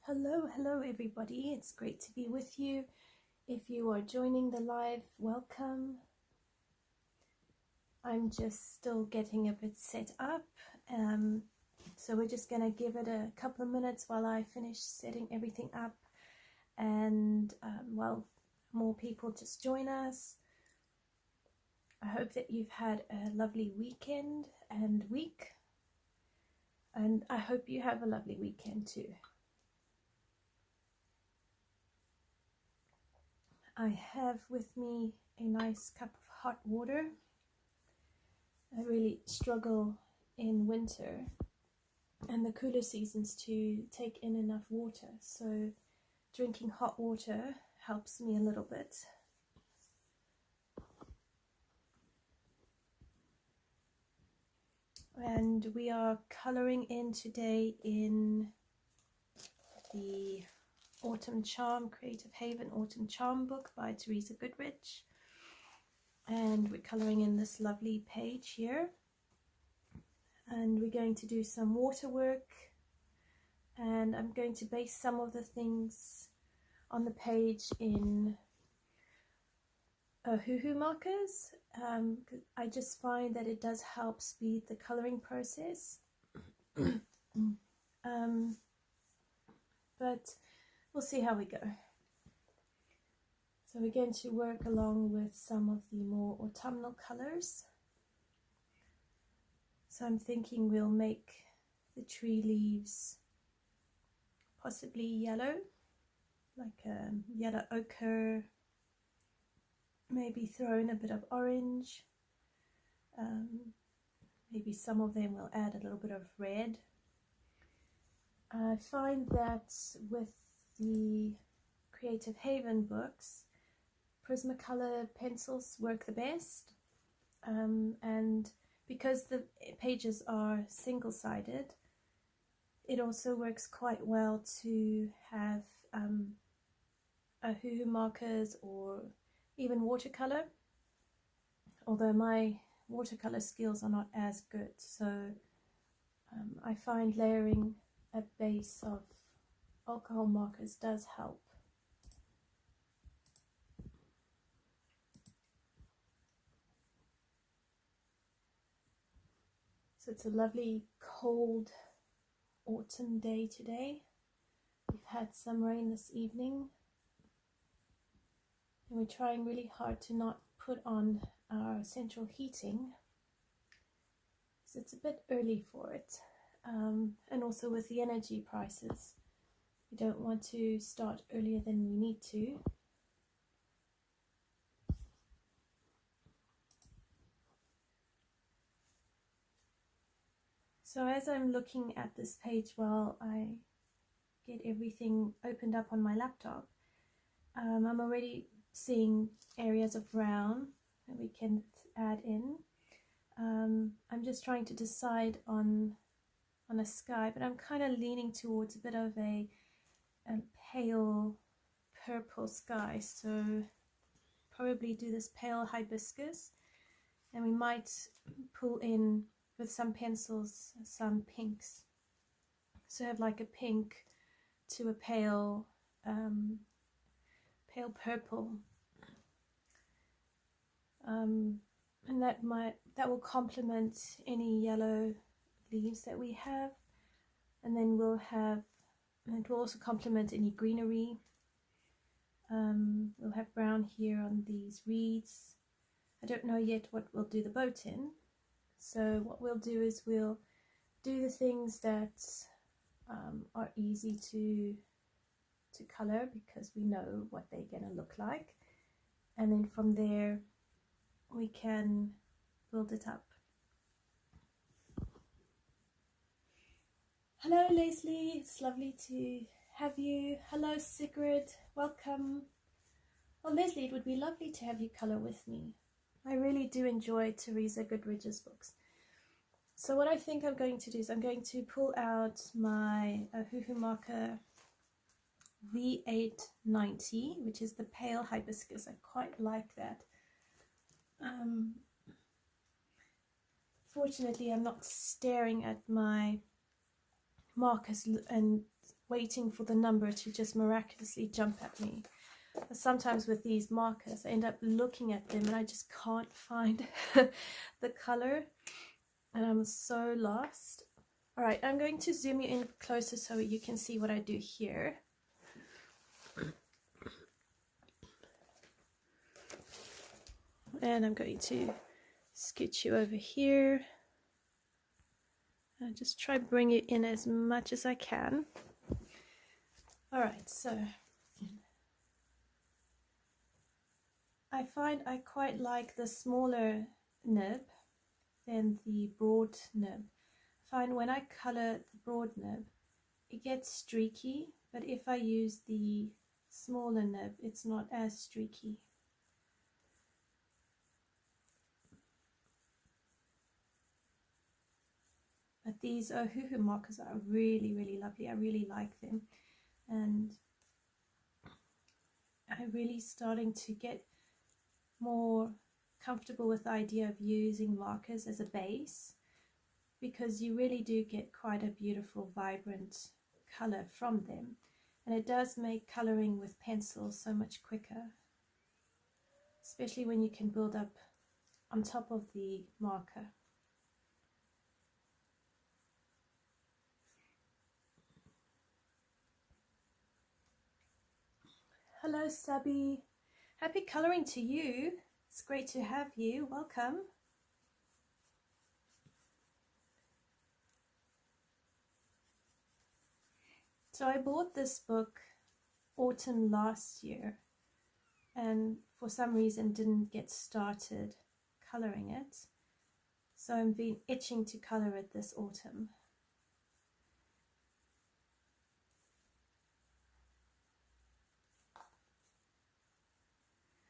Hello everybody. It's great to be with you. If you are joining the live, welcome. I'm just still getting a bit set up. So we're just going to give it a couple of minutes while I finish setting everything up. And while more people just join us. I hope that you've had a lovely weekend and week. And I hope you have a lovely weekend too. I have with me a nice cup of hot water. I really struggle in winter and the cooler seasons to take in enough water, so drinking hot water helps me a little bit. And we are coloring in today in the Autumn Charm, Creative Haven Autumn Charm book by Teresa Goodridge. And we're coloring in this lovely page here. And we're going to do some water work. And I'm going to base some of the things on the page in Ohuhu markers. I just find that it does help speed the coloring process. But we'll see how we go. So we're going to work along with some of the more autumnal colors. So I'm thinking we'll make the tree leaves possibly yellow, like a yellow ochre, maybe throw in a bit of orange. Maybe some of them will add a little bit of red. I find that with the Creative Haven books, Prismacolor pencils work the best, and because the pages are single-sided, it also works quite well to have Ohuhu markers or even watercolor, although my watercolor skills are not as good, so I find layering a base of alcohol markers does help. So it's a lovely cold autumn day today. We've had some rain this evening, and we're trying really hard to not put on our central heating, so it's a bit early for it. And also with the energy prices, we don't want to start earlier than we need to. So as I'm looking at this page while I get everything opened up on my laptop, I'm already seeing areas of brown that we can add in. I'm just trying to decide on a sky, but I'm kind of leaning towards a bit of a pale purple sky, so probably do this pale hibiscus, and we might pull in with some pencils some pinks, so have like a pink to a pale purple, and that will complement any yellow leaves that we have, and then it will also complement any greenery. We'll have brown here on these reeds. I don't know yet what we'll do the boat in, so what we'll do is we'll do the things that are easy to color because we know what they're going to look like, and then from there we can build it up. Hello Leslie, it's lovely to have you. Hello Sigrid, welcome. Well Leslie, it would be lovely to have you color with me. I really do enjoy Teresa Goodridge's books. So what I think I'm going to do is I'm going to pull out my Ohuhu marker V890, which is the pale hibiscus. I quite like that. Fortunately, I'm not staring at my markers and waiting for the number to just miraculously jump at me. But sometimes with these markers, I end up looking at them and I just can't find the color, and I'm so lost. All right, I'm going to zoom you in closer so you can see what I do here. And I'm going to scoot you over here and just try bring it in as much as I can. All right, so I find I quite like the smaller nib than the broad nib. I find when I color the broad nib, it gets streaky, but if I use the smaller nib, it's not as streaky. But these Ohuhu markers are really, really lovely. I really like them. And I'm really starting to get more comfortable with the idea of using markers as a base, because you really do get quite a beautiful, vibrant color from them. And it does make coloring with pencils so much quicker, especially when you can build up on top of the marker. Hello, Subby. Happy coloring to you. It's great to have you. Welcome. So I bought this book autumn last year and for some reason didn't get started coloring it. So I've been itching to color it this autumn.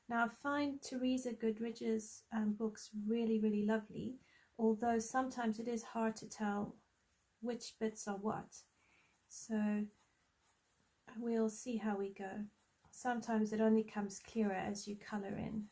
Now I find Teresa Goodridge's books really, really lovely, although sometimes it is hard to tell which bits are what. So we'll see how we go. Sometimes it only comes clearer as you color in.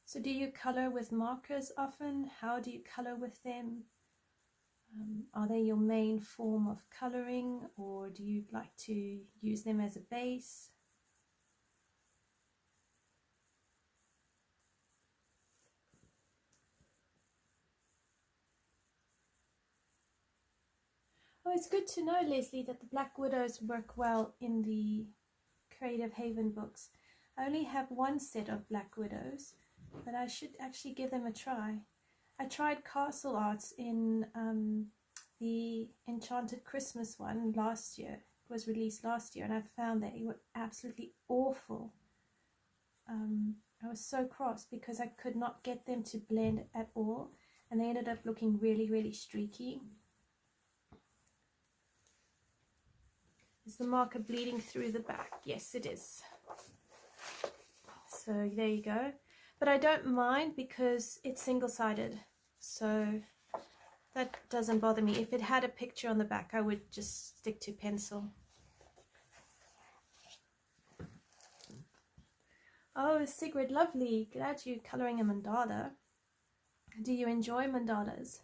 So do you color with markers often? How do you color with them? Are they your main form of coloring, or do you like to use them as a base? Oh, it's good to know, Leslie, that the Black Widows work well in the Creative Haven books. I only have one set of Black Widows, but I should actually give them a try. I tried Castle Arts in the Enchanted Christmas one last year. It was released last year, and I found that it was absolutely awful. I was so cross because I could not get them to blend at all, and they ended up looking really, really streaky. Is the marker bleeding through the back? Yes, it is. So there you go. But I don't mind because it's single-sided, so that doesn't bother me. If it had a picture on the back, I would just stick to pencil. Oh, Sigrid, lovely. Glad you're coloring a mandala. Do you enjoy mandalas?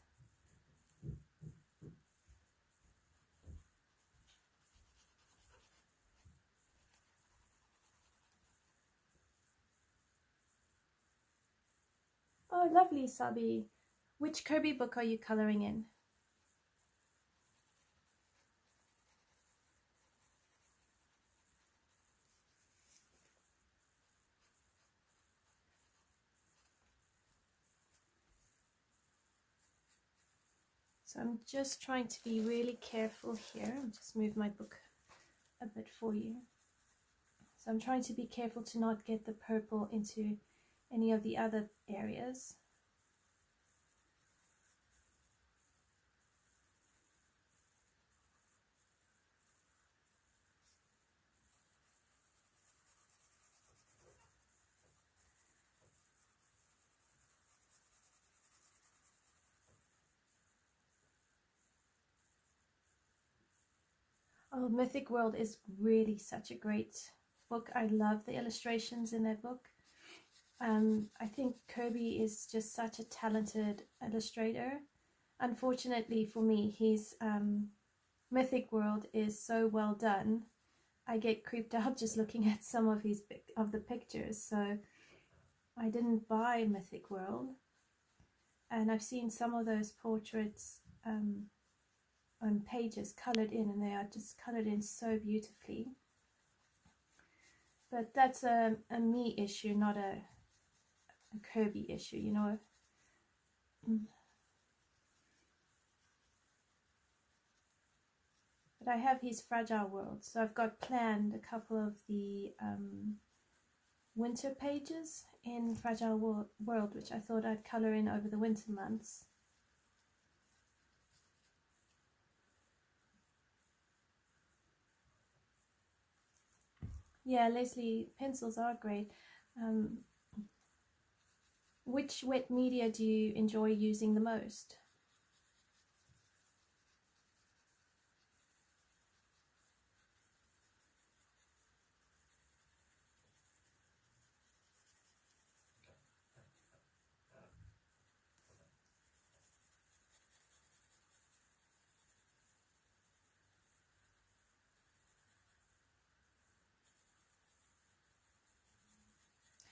Oh, lovely, Sabi. Which Kirby book are you coloring in? So I'm just trying to be really careful here. I'll just move my book a bit for you. So I'm trying to be careful to not get the purple into any of the other areas. Oh, Mythic World is really such a great book. I love the illustrations in that book. I think Kirby is just such a talented illustrator. Unfortunately for me, his Mythic World is so well done. I get creeped out just looking at some of the pictures, so I didn't buy Mythic World. And I've seen some of those portraits on pages colored in, and they are just colored in so beautifully. But that's a me issue, not a Kirby issue, you know. But I have his Fragile World, so I've got planned a couple of the winter pages in Fragile World, which I thought I'd color in over the winter months. Yeah, Leslie, pencils are great. Which wet media do you enjoy using the most?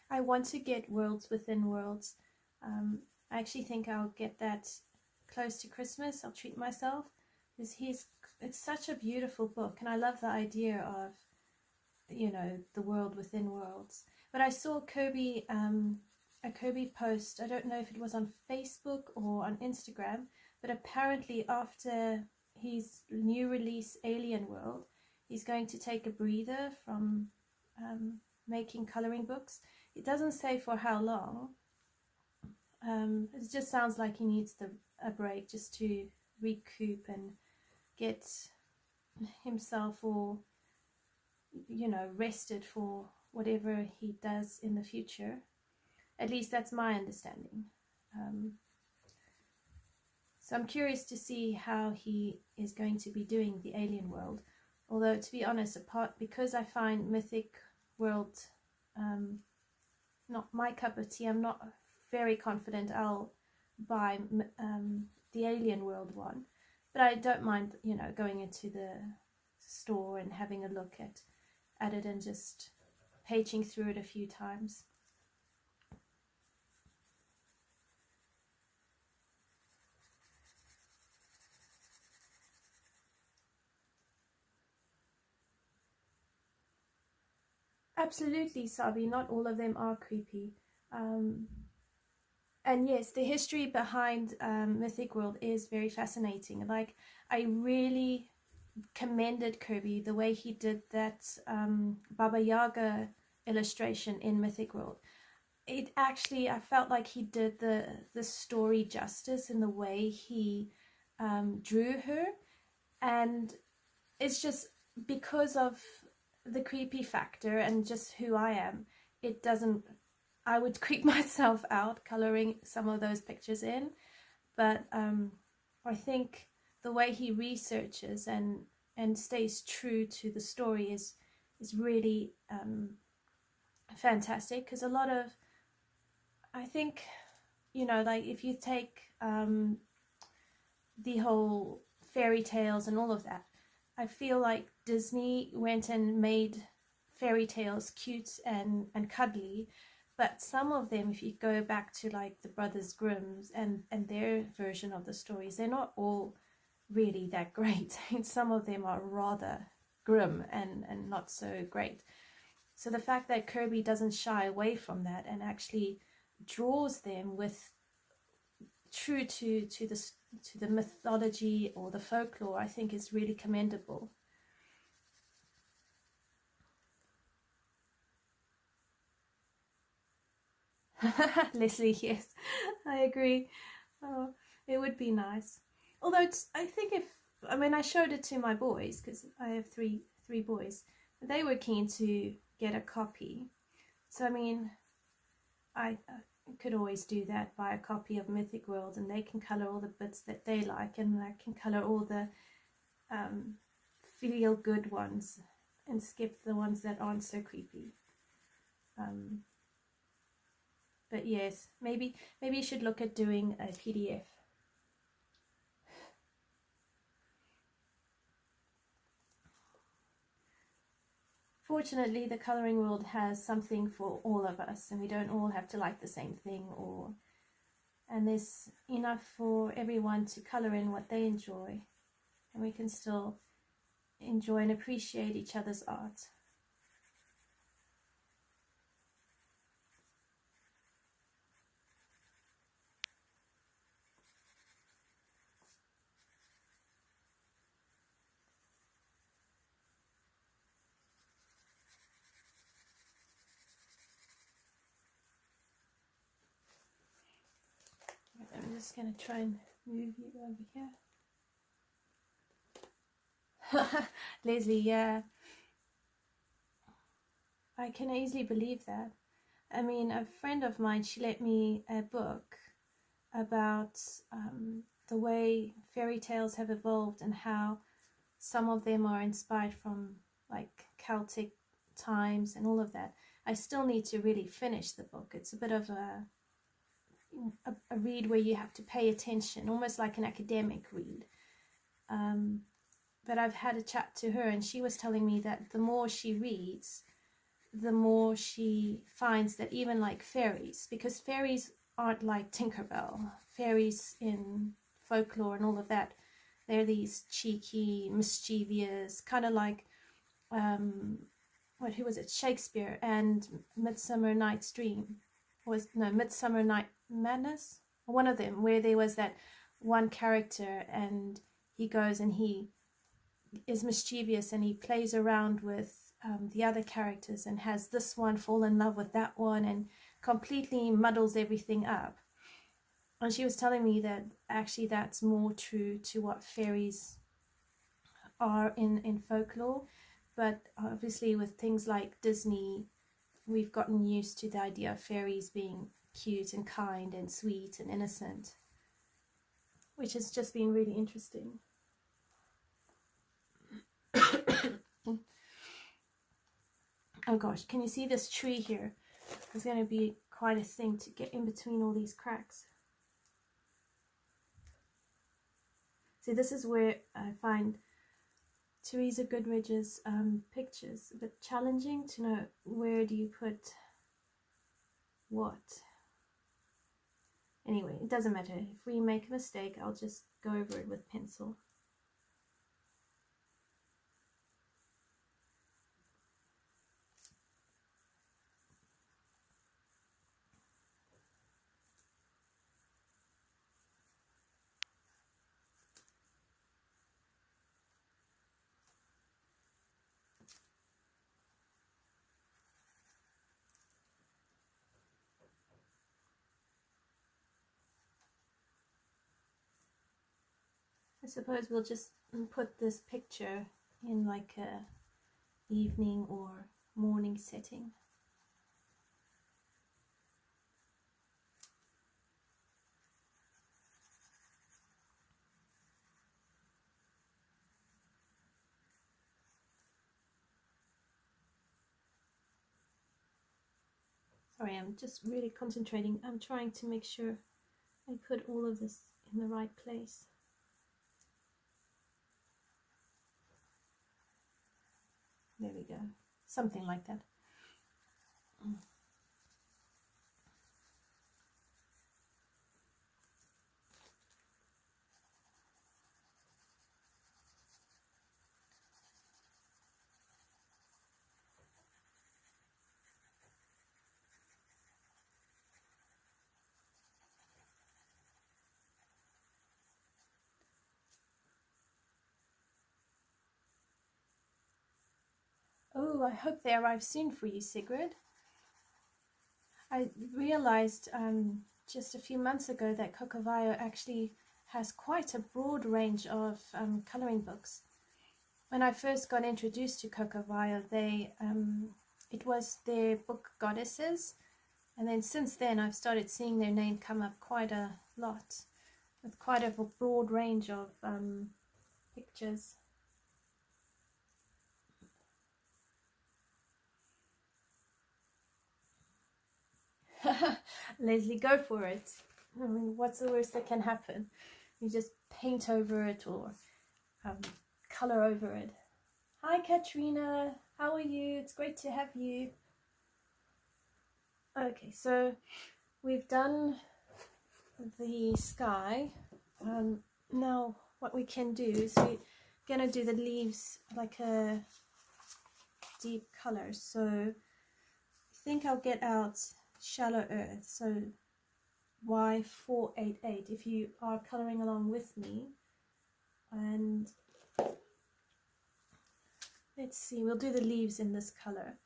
I want to get Worlds Within Worlds. I actually think I'll get that close to Christmas. I'll treat myself, because it's such a beautiful book, and I love the idea of, you know, the world within worlds. But I saw Kirby, a Kirby post, I don't know if it was on Facebook or on Instagram, but apparently after his new release Alien World, he's going to take a breather from making coloring books. It doesn't say for how long. It just sounds like he needs a break just to recoup and get himself all, you know, rested for whatever he does in the future. At least that's my understanding. So I'm curious to see how he is going to be doing the Alien World. Although, to be honest, because I find Mythic World not my cup of tea, I'm not very confident I'll buy the Alien World one. But I don't mind, you know, going into the store and having a look at it and just paging through it a few times. Absolutely, Sabi. Not all of them are creepy. And yes, the history behind Mythic World is very fascinating. Like, I really commended Kirby the way he did that Baba Yaga illustration in Mythic World. It actually, I felt like he did the story justice in the way he drew her. And it's just because of the creepy factor and just who I am, I would creep myself out coloring some of those pictures in. But I think the way he researches and stays true to the story is really fantastic. Because a lot of, I think, you know, like if you take the whole fairy tales and all of that, I feel like Disney went and made fairy tales cute and cuddly, but some of them, if you go back to like the Brothers Grimm's and their version of the stories, they're not all really that great. Some of them are rather grim and not so great. So the fact that Kirby doesn't shy away from that and actually draws them with true to the mythology or the folklore, I think is really commendable. Leslie, yes, I agree. Oh, it would be nice. Although I think I showed it to my boys, because I have three boys. They were keen to get a copy. So I mean, I could always do that, buy a copy of Mythic World, and they can color all the bits that they like, and I can color all the feel good ones and skip the ones that aren't so creepy. But yes, maybe you should look at doing a PDF. Fortunately, the coloring world has something for all of us, and we don't all have to like the same thing, and there's enough for everyone to color in what they enjoy, and we can still enjoy and appreciate each other's art. I'm just going to try and move you over here. Leslie, yeah. I can easily believe that. I mean, a friend of mine, she lent me a book about the way fairy tales have evolved and how some of them are inspired from like Celtic times and all of that. I still need to really finish the book. It's a bit of a read where you have to pay attention, almost like an academic read. But I've had a chat to her, and she was telling me that the more she reads, the more she finds that even like fairies, because fairies aren't like Tinkerbell, fairies in folklore and all of that, they're these cheeky, mischievous, kind of like who was it, Shakespeare and Midsummer Night's Dream, Midsummer Night Madness, one of them, where there was that one character and he goes and he is mischievous and he plays around with the other characters and has this one fall in love with that one and completely muddles everything up. And she was telling me that actually that's more true to what fairies are in folklore, but obviously with things like Disney, we've gotten used to the idea of fairies being cute and kind and sweet and innocent, which has just been really interesting. Oh gosh, can you see this tree here? It's going to be quite a thing to get in between all these cracks. See, this is where I find Teresa Goodridge's pictures a bit challenging to know where do you put what. Anyway, it doesn't matter. If we make a mistake, I'll just go over it with pencil. I suppose we'll just put this picture in like a evening or morning setting. Sorry, I'm just really concentrating. I'm trying to make sure I put all of this in the right place. There we go. Something like that. Oh, I hope they arrive soon for you, Sigrid. I realized just a few months ago that Kokovayo actually has quite a broad range of coloring books. When I first got introduced to Kokovayo, it was their book Goddesses, and then since then I've started seeing their name come up quite a lot, with quite a broad range of pictures. Leslie, go for it. I mean, what's the worst that can happen? You just paint over it or color over it. Hi Katrina, how are you? It's great to have you. Okay, so we've done the sky. Now what we can do is we're gonna do the leaves like a deep color. So I think I'll get out Shallow Earth, so Y488 if you are coloring along with me. And let's see, we'll do the leaves in this color.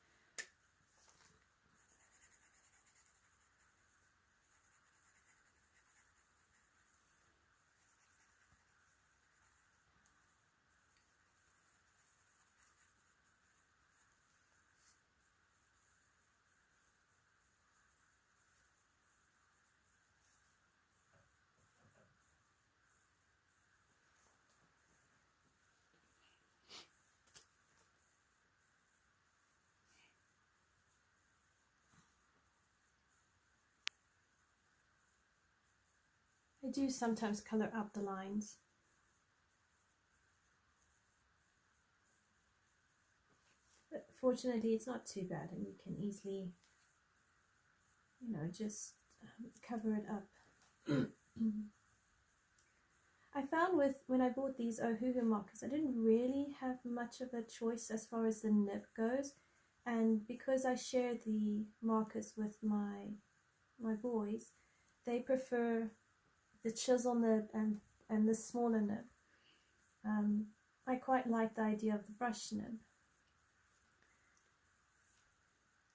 I do sometimes color out the lines. But fortunately it's not too bad and you can easily, you know, just cover it up. I found when I bought these Ohuhu markers, I didn't really have much of a choice as far as the nib goes. And because I share the markers with my boys, they prefer the chisel nib and the smaller nib. I quite like the idea of the brush nib.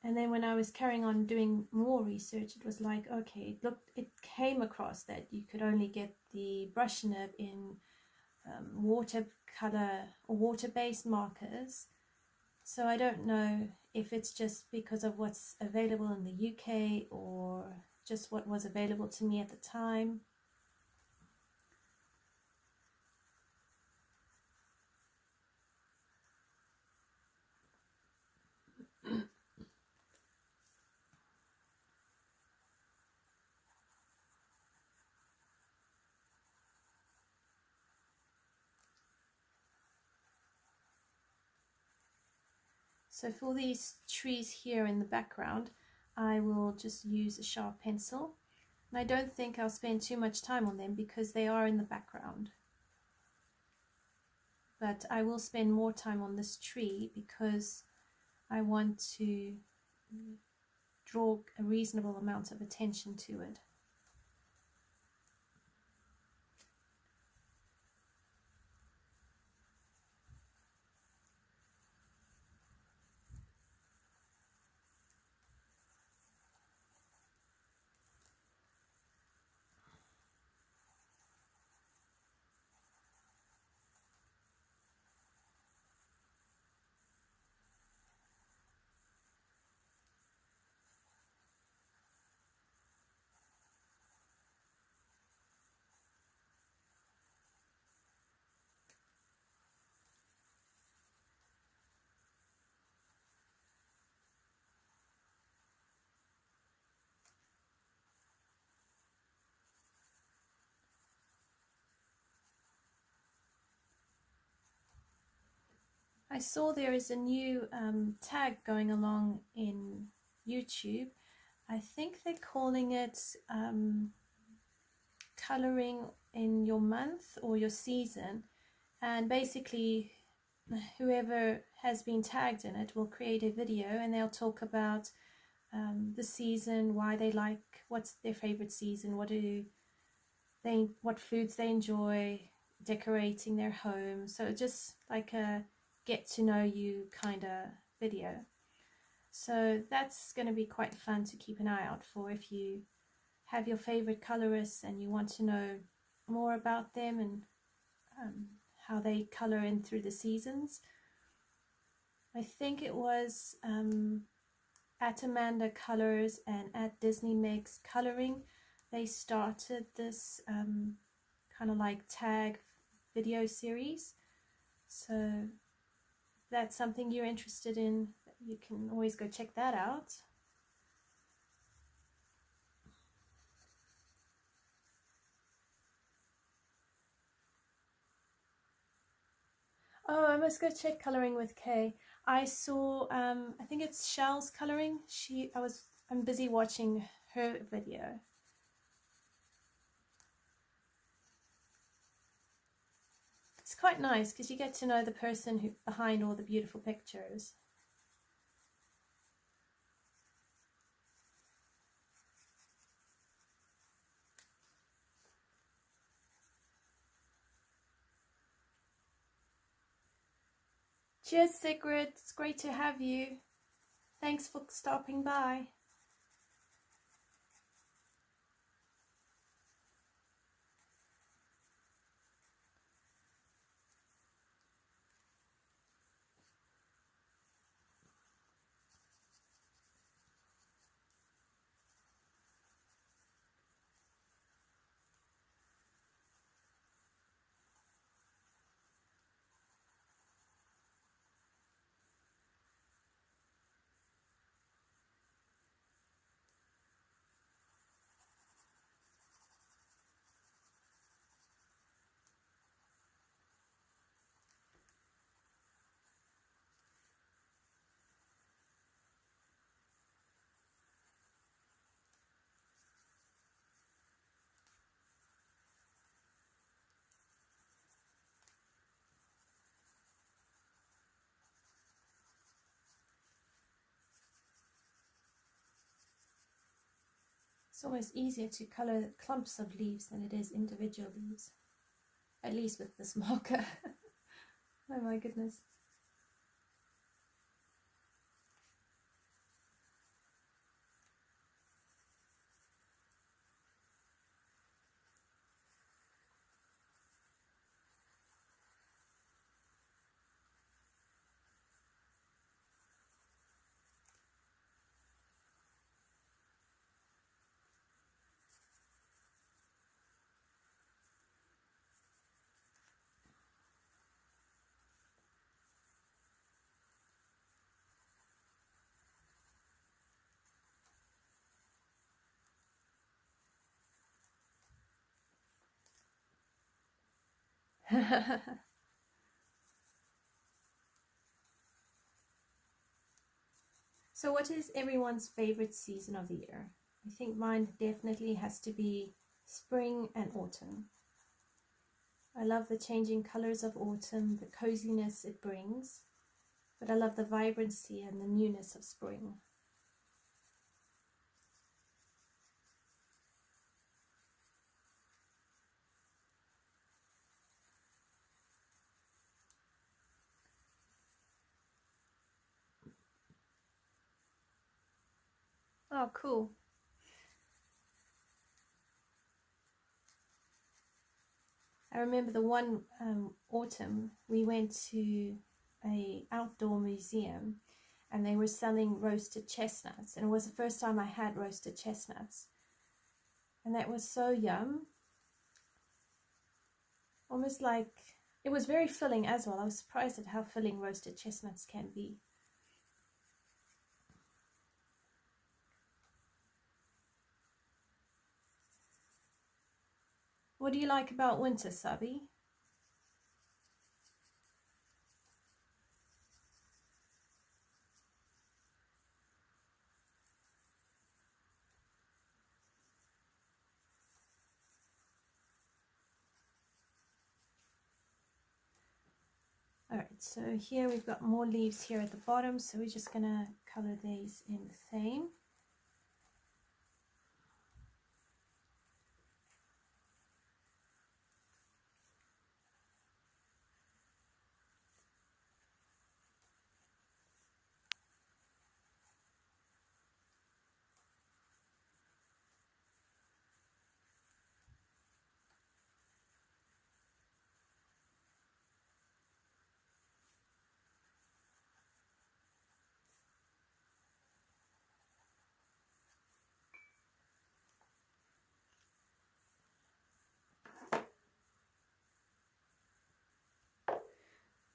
And then when I was carrying on doing more research, it was like, okay, it came across that you could only get the brush nib in watercolor or water-based markers. So I don't know if it's just because of what's available in the UK or just what was available to me at the time. So for these trees here in the background, I will just use a sharp pencil. And I don't think I'll spend too much time on them because they are in the background. But I will spend more time on this tree because I want to draw a reasonable amount of attention to it. I saw there is a new tag going along in YouTube. I think they're calling it coloring in your month or your season, and basically whoever has been tagged in it will create a video and they'll talk about the season, why they like, what's their favorite season, what foods they enjoy, decorating their home. So just like a get to know you kind of video. So that's going to be quite fun to keep an eye out for if you have your favorite colorists and you want to know more about them and how they color in through the seasons. I think it was at Amanda Colors and at Disney Mix Coloring, they started this kind of like tag video series. So that's something you're interested in, you can always go check that out. Oh, I must go check Coloring with Kay. I saw, I think it's Shell's coloring. I'm busy watching her video. It's quite nice because you get to know the person behind all the beautiful pictures. Cheers, Sigrid. It's great to have you. Thanks for stopping by. It's almost easier to color clumps of leaves than it is individual leaves, at least with this marker. Oh my goodness. So what is everyone's favorite season of the year? I think mine definitely has to be spring and autumn. I love the changing colors of autumn, the coziness it brings, but I love the vibrancy and the newness of spring. Oh, cool. I remember the one autumn we went to a outdoor museum and they were selling roasted chestnuts, and it was the first time I had roasted chestnuts, and that was so yum. Almost like it was very filling as well. I was surprised at how filling roasted chestnuts can be. What do you like about winter, Sabi? Alright, so here we've got more leaves here at the bottom, so we're just going to color these in the same.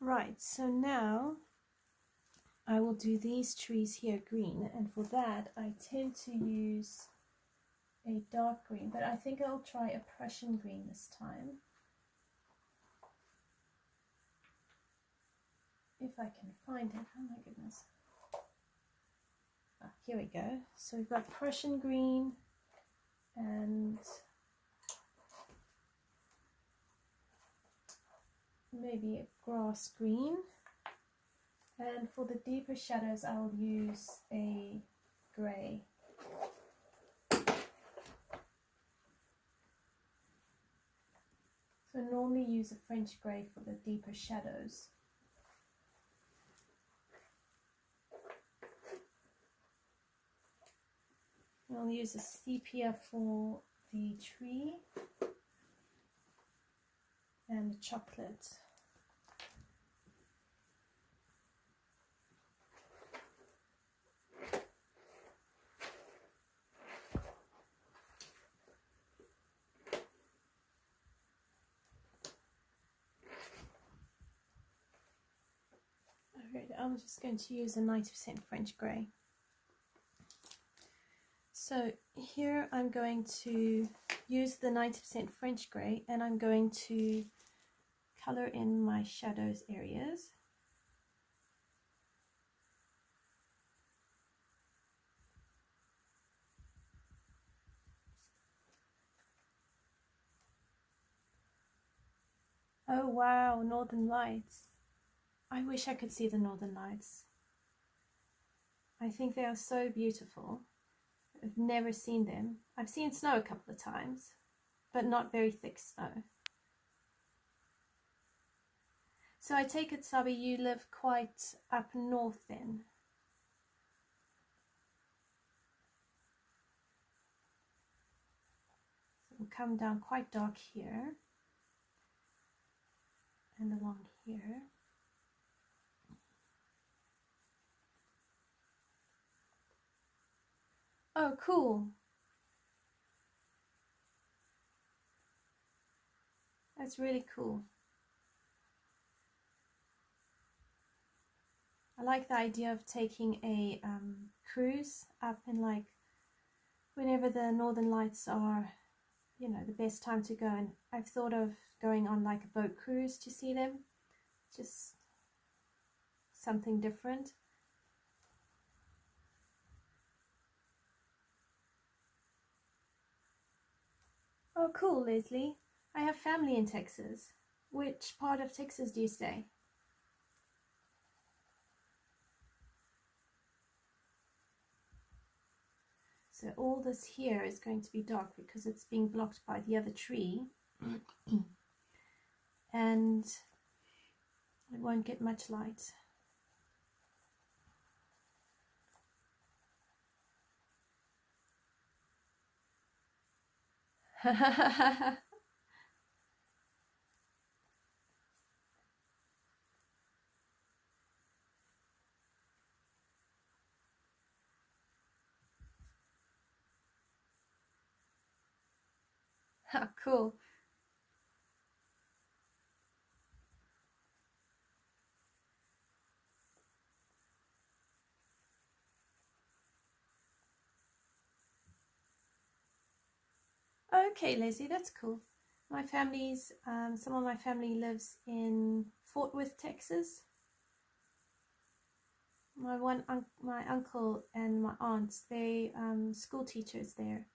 Right, so now I will do these trees here green, and for that I tend to use a dark green, but I think I'll try a Prussian green this time. if I can find it. Oh my goodness. Ah, here we go. So we've got Prussian green and maybe a grass green. And for the deeper shadows, I'll use a grey. So I normally use a French grey for the deeper shadows. I'll use a sepia for the tree and the chocolate. Alright, I'm just going to use a 90% French grey. So here I'm going to use the 90% French grey and I'm going to colour in my shadows areas. Oh wow, Northern Lights. I wish I could see the Northern Lights. I think they are so beautiful. I've never seen them. I've seen snow a couple of times, but not very thick snow. So I take it, Sabi, you live quite up north then? So we'll come down quite dark here and along here. Oh, cool. That's really cool. I like the idea of taking a cruise up in, like, whenever the Northern Lights are, you know, the best time to go. And I've thought of going on like a boat cruise to see them. Just something different. Oh, cool, Leslie. I have family in Texas. Which part of Texas do you stay? So all this here is going to be dark because it's being blocked by the other tree. And it won't get much light. Cool. Okay, Leslie, that's cool. My family's, some of my family lives in Fort Worth, Texas. My uncle and my aunts, they school teachers there.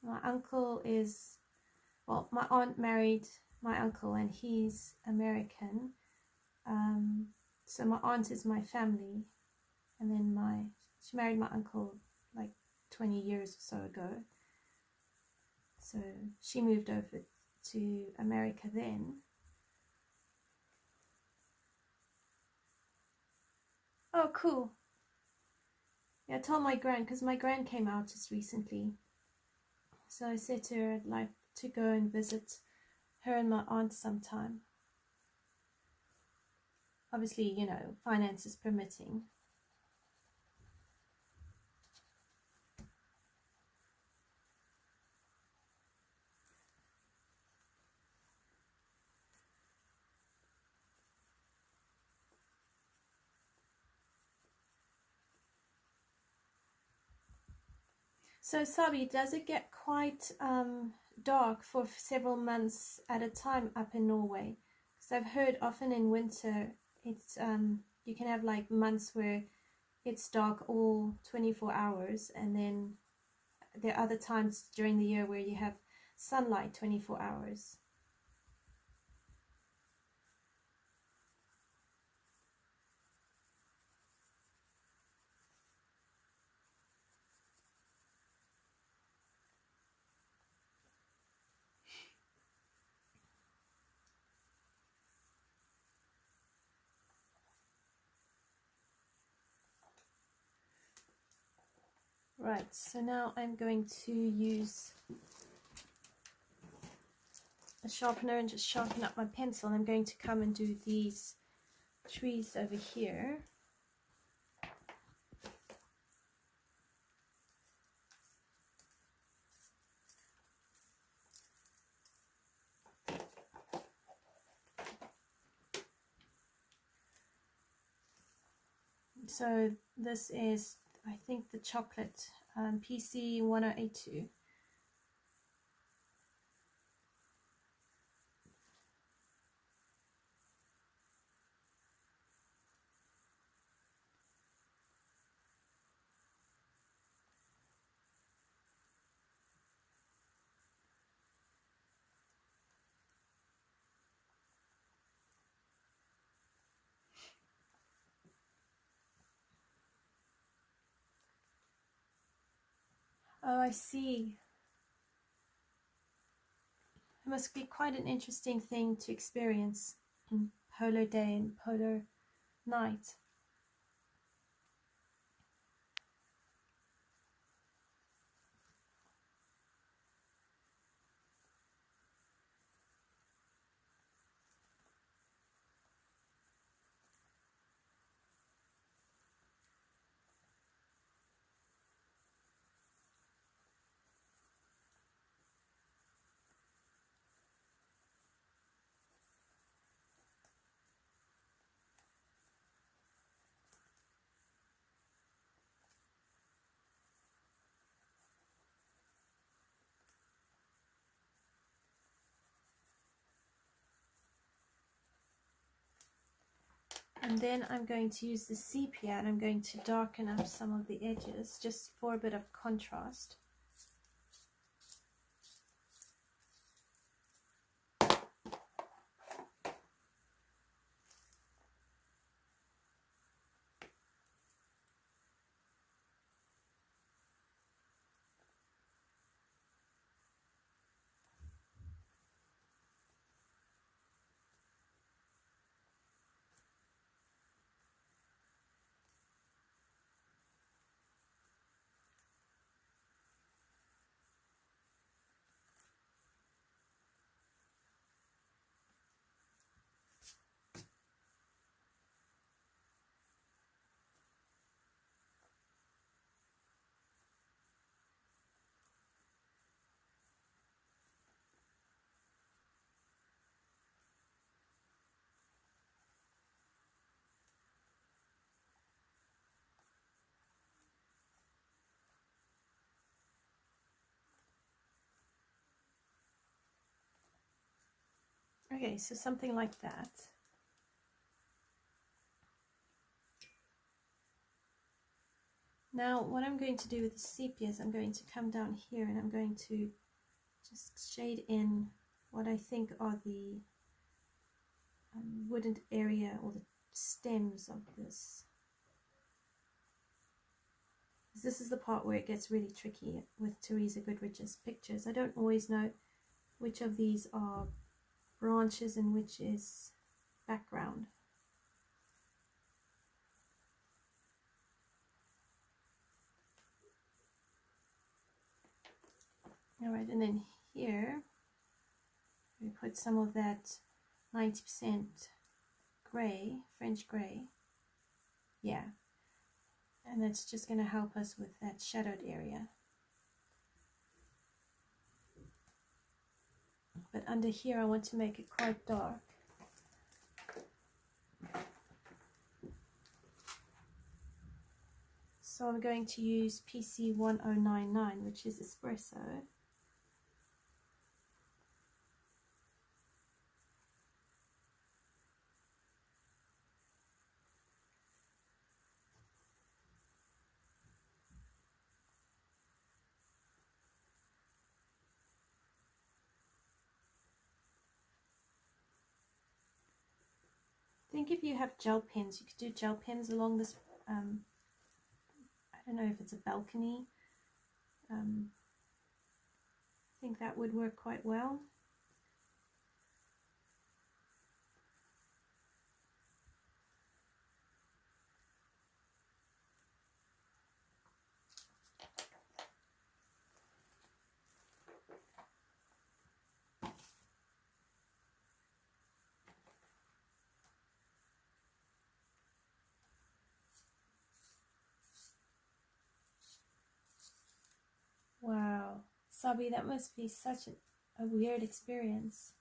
My uncle is, well, my aunt married my uncle and he's American. So my aunt is my family, and then she married my uncle like 20 years or so ago. So she moved over to America then. Oh, cool. Yeah, I told my gran, because my gran came out just recently. So I said to her I'd like to go and visit her and my aunt sometime. Obviously, you know, finances permitting. So Sabi, does it get quite dark for several months at a time up in Norway? Because I've heard often in winter It's you can have like months where it's dark all 24 hours, and then there are other times during the year where you have sunlight 24 hours. Right, so now I'm going to use a sharpener and just sharpen up my pencil. I'm going to come and do these trees over here. So this is, I think, the chocolate PC 1082. Oh, I see. It must be quite an interesting thing to experience in polar day and polar night. And then I'm going to use the sepia and I'm going to darken up some of the edges just for a bit of contrast. Okay, so something like that. Now what I'm going to do with the sepia is I'm going to come down here and I'm going to just shade in what I think are the wooded area or the stems of this. This is the part where it gets really tricky with Teresa Goodridge's pictures. I don't always know which of these are branches and which is background. Alright, and then here we put some of that 90% grey, French grey. Yeah, and that's just going to help us with that shadowed area. But under here I want to make it quite dark. So I'm going to use PC 1099, which is espresso. think if you have gel pens, you could do gel pens along this, I don't know if it's a balcony. I think that would work quite well. Wow, Sabi, that must be such a weird experience.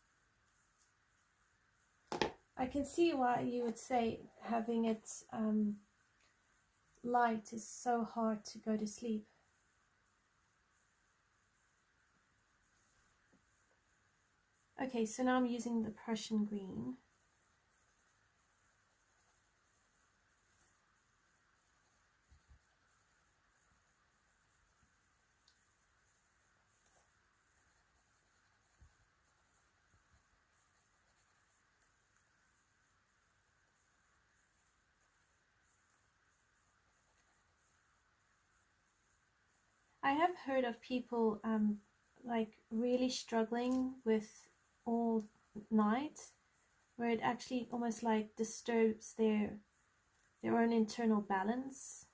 I can see why you would say having it light is so hard to go to sleep. Okay, so now I'm using the Prussian green. I have heard of people like really struggling with all night, where it actually almost like disturbs their own internal balance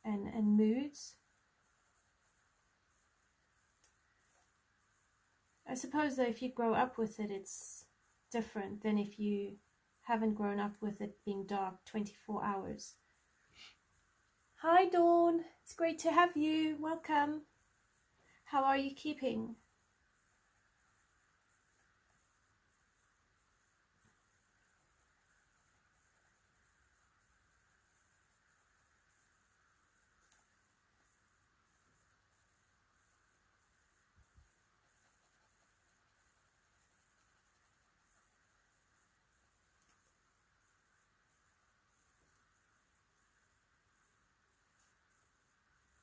and moods. I suppose though, if you grow up with it, it's different than if you haven't grown up with it being dark 24 hours. Hi Dawn, it's great to have you. Welcome. How are you keeping?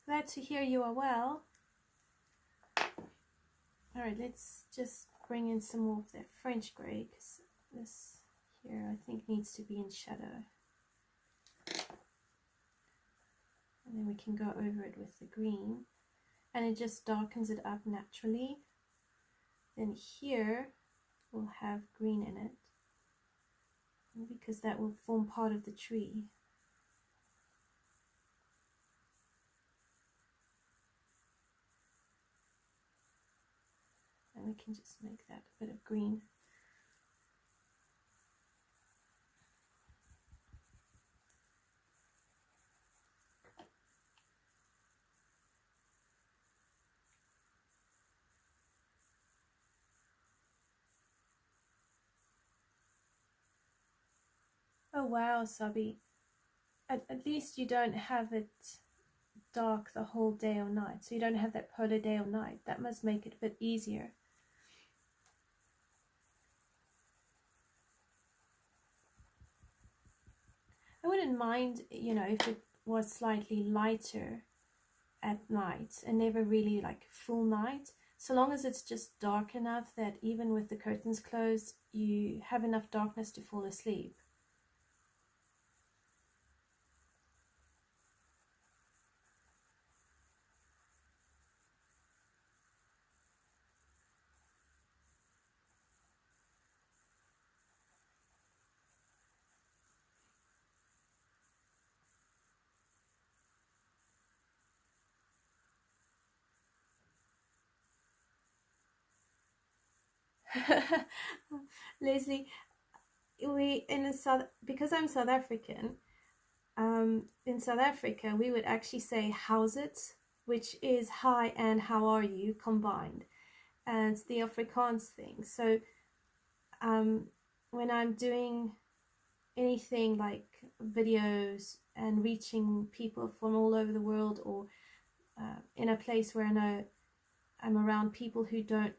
Glad to hear you are well. Alright, let's just bring in some more of that French grey, because this here I think needs to be in shadow. And then we can go over it with the green, and it just darkens it up naturally. Then here we'll have green in it, because that will form part of the tree. And we can just make that a bit of green. Oh wow, Sabi. At least you don't have it dark the whole day or night. So you don't have that polar day or night. That must make it a bit easier. I wouldn't mind, you know, if it was slightly lighter at night and never really like full night, so long as it's just dark enough that even with the curtains closed you have enough darkness to fall asleep. Leslie, because I'm South African, in South Africa we would actually say how's it, which is hi and how are you combined, and it's the Afrikaans thing. So when I'm doing anything like videos and reaching people from all over the world, or in a place where I know I'm around people who don't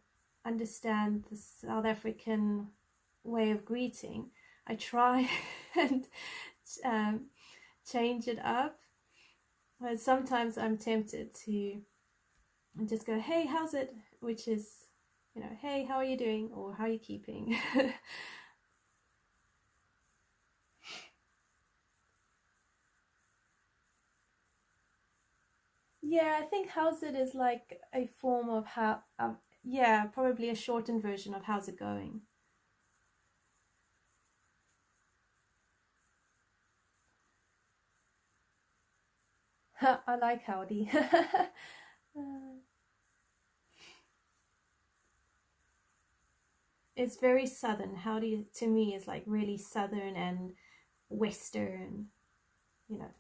understand the South African way of greeting, I try and change it up. But sometimes I'm tempted to just go, hey, how's it? Which is, you know, hey, how are you doing? Or how are you keeping? Yeah, I think how's it is like a form of how, yeah, probably a shortened version of how's it going. I like howdy. It's very southern. Howdy to me is like really southern and western, you know,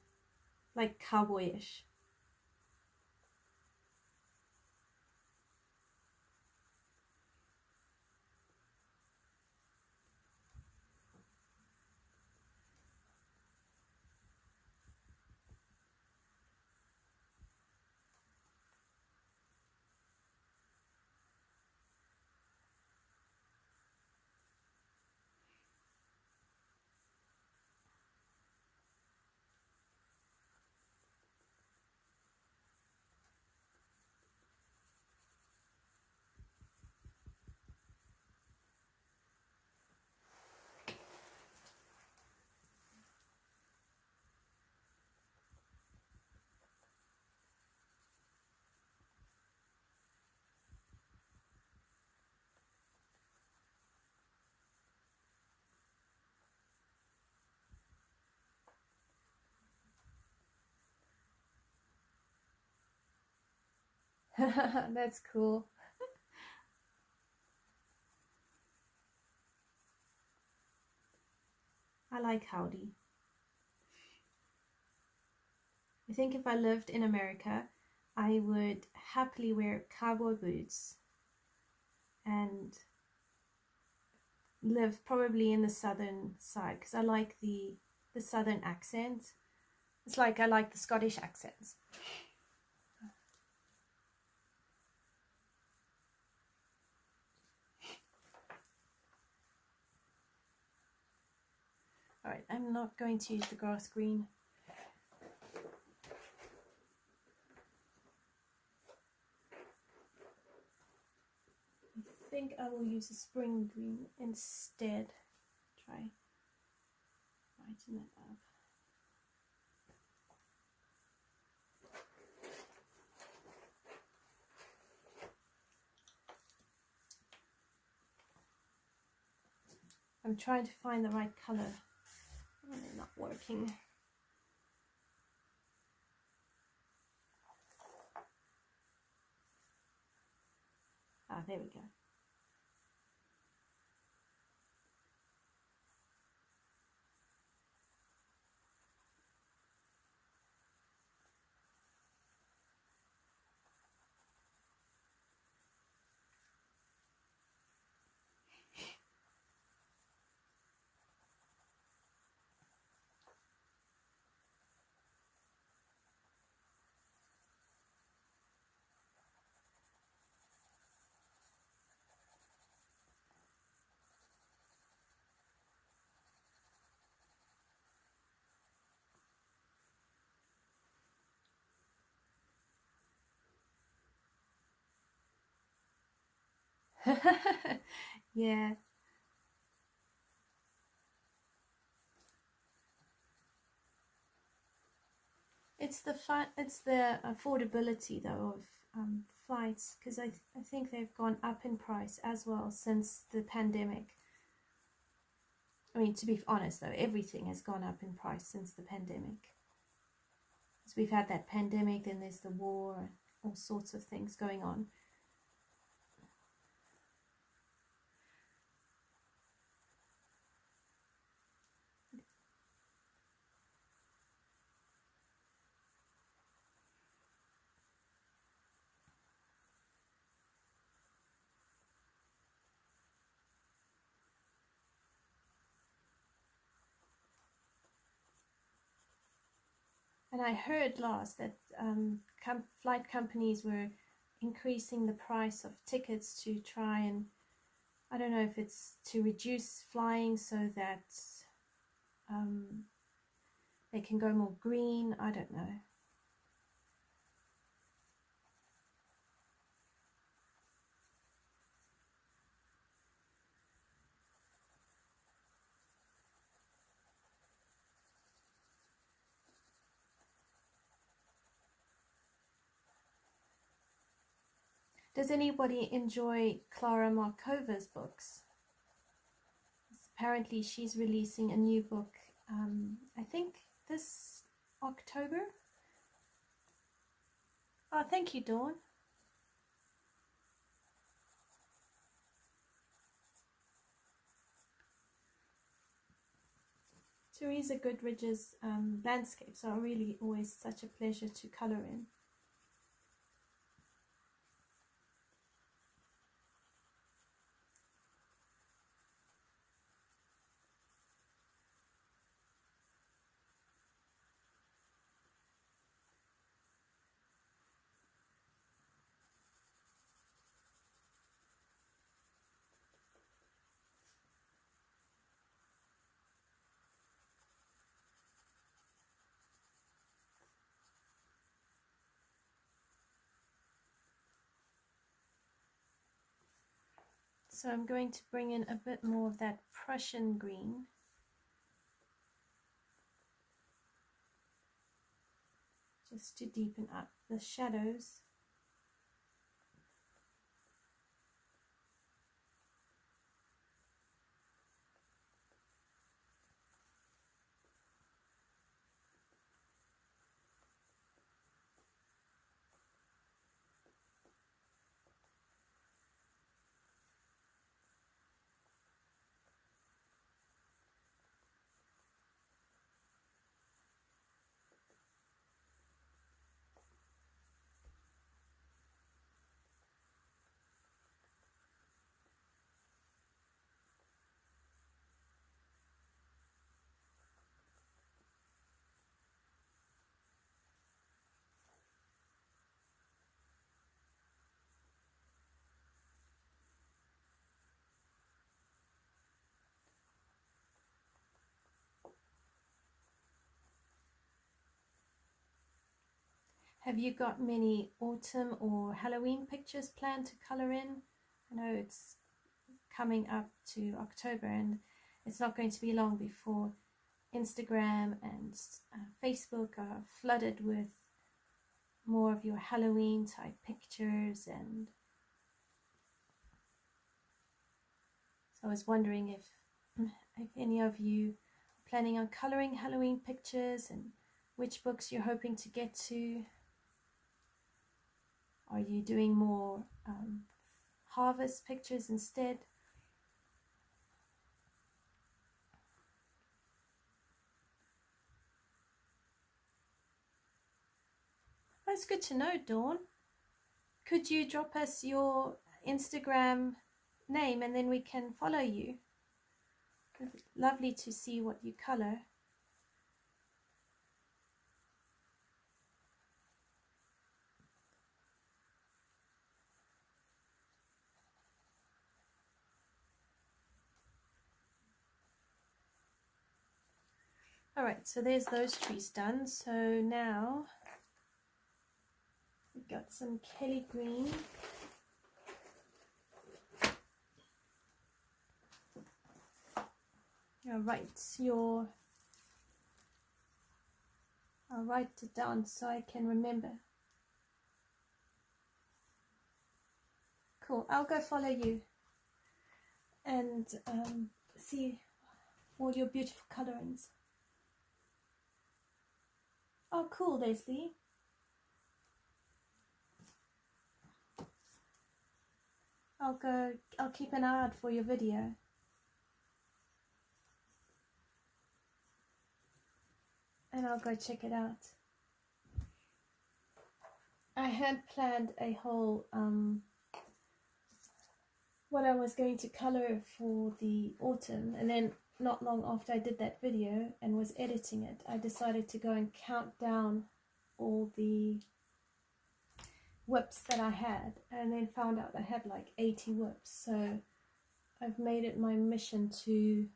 like cowboyish. That's cool. I like howdy. I think if I lived in America, I would happily wear cowboy boots and live probably in the southern side because I like the southern accent. It's like I like the Scottish accents. All right, I'm not going to use the grass green. I think I will use a spring green instead. Try lighten it up. I'm trying to find the right color. Oh, they're not working. Ah, there we go. Yeah, it's the affordability though of flights because I think they've gone up in price as well since the pandemic. I mean, to be honest though, everything has gone up in price since the pandemic. Because we've had that pandemic, then there's the war, all sorts of things going on. And I heard last that flight companies were increasing the price of tickets to try and, I don't know if it's to reduce flying so that they can go more green. I don't know. Does anybody enjoy Clara Markova's books? Apparently she's releasing a new book, I think this October. Oh, thank you, Dawn. Teresa Goodridge's landscapes are really always such a pleasure to colour in. So I'm going to bring in a bit more of that Prussian green. Just to deepen up the shadows. Have you got many autumn or Halloween pictures planned to colour in? I know it's coming up to October and it's not going to be long before Instagram and Facebook are flooded with more of your Halloween type pictures. And so I was wondering if any of you are planning on colouring Halloween pictures and which books you're hoping to get to. Are you doing more harvest pictures instead? That's good to know, Dawn. Could you drop us your Instagram name and then we can follow you? It's lovely to see what you colour. Alright, so there's those trees done. So now we've got some Kelly green. I'll write it down so I can remember. Cool, I'll go follow you and see all your beautiful colorings. Oh, cool, Leslie. I'll keep an eye out for your video. And I'll go check it out. I had planned a whole, what I was going to color for the autumn, and then not long after I did that video and was editing it, I decided to go and count down all the whips that I had, and then found out I had like 80 whips. So I've made it my mission to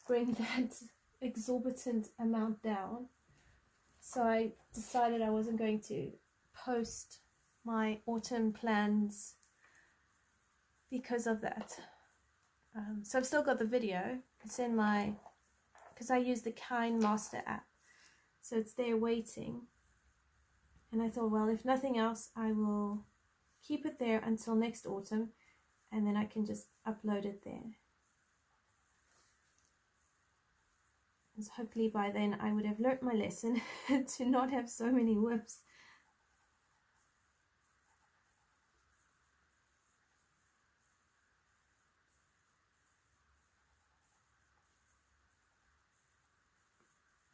bring that exorbitant amount down. So I decided I wasn't going to post my autumn plans because of that. So I've still got the video. It's in my, because I use the Kind Master app, so it's there waiting. And I thought, well, if nothing else, I will keep it there until next autumn, and then I can just upload it there. Because hopefully by then I would have learnt my lesson to not have so many whips.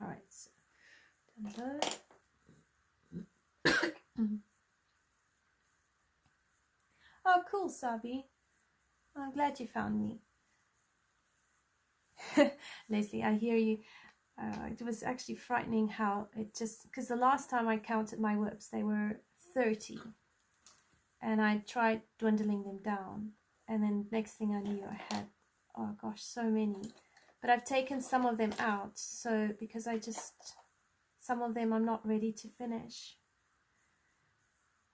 Alright, so done those. Oh, cool, Sabi. I'm glad you found me. Leslie, I hear you. It was actually frightening how it just, because the last time I counted my whips, they were 30. And I tried dwindling them down. And then next thing I knew, I had, oh gosh, so many. But I've taken some of them out. So, because some of them I'm not ready to finish.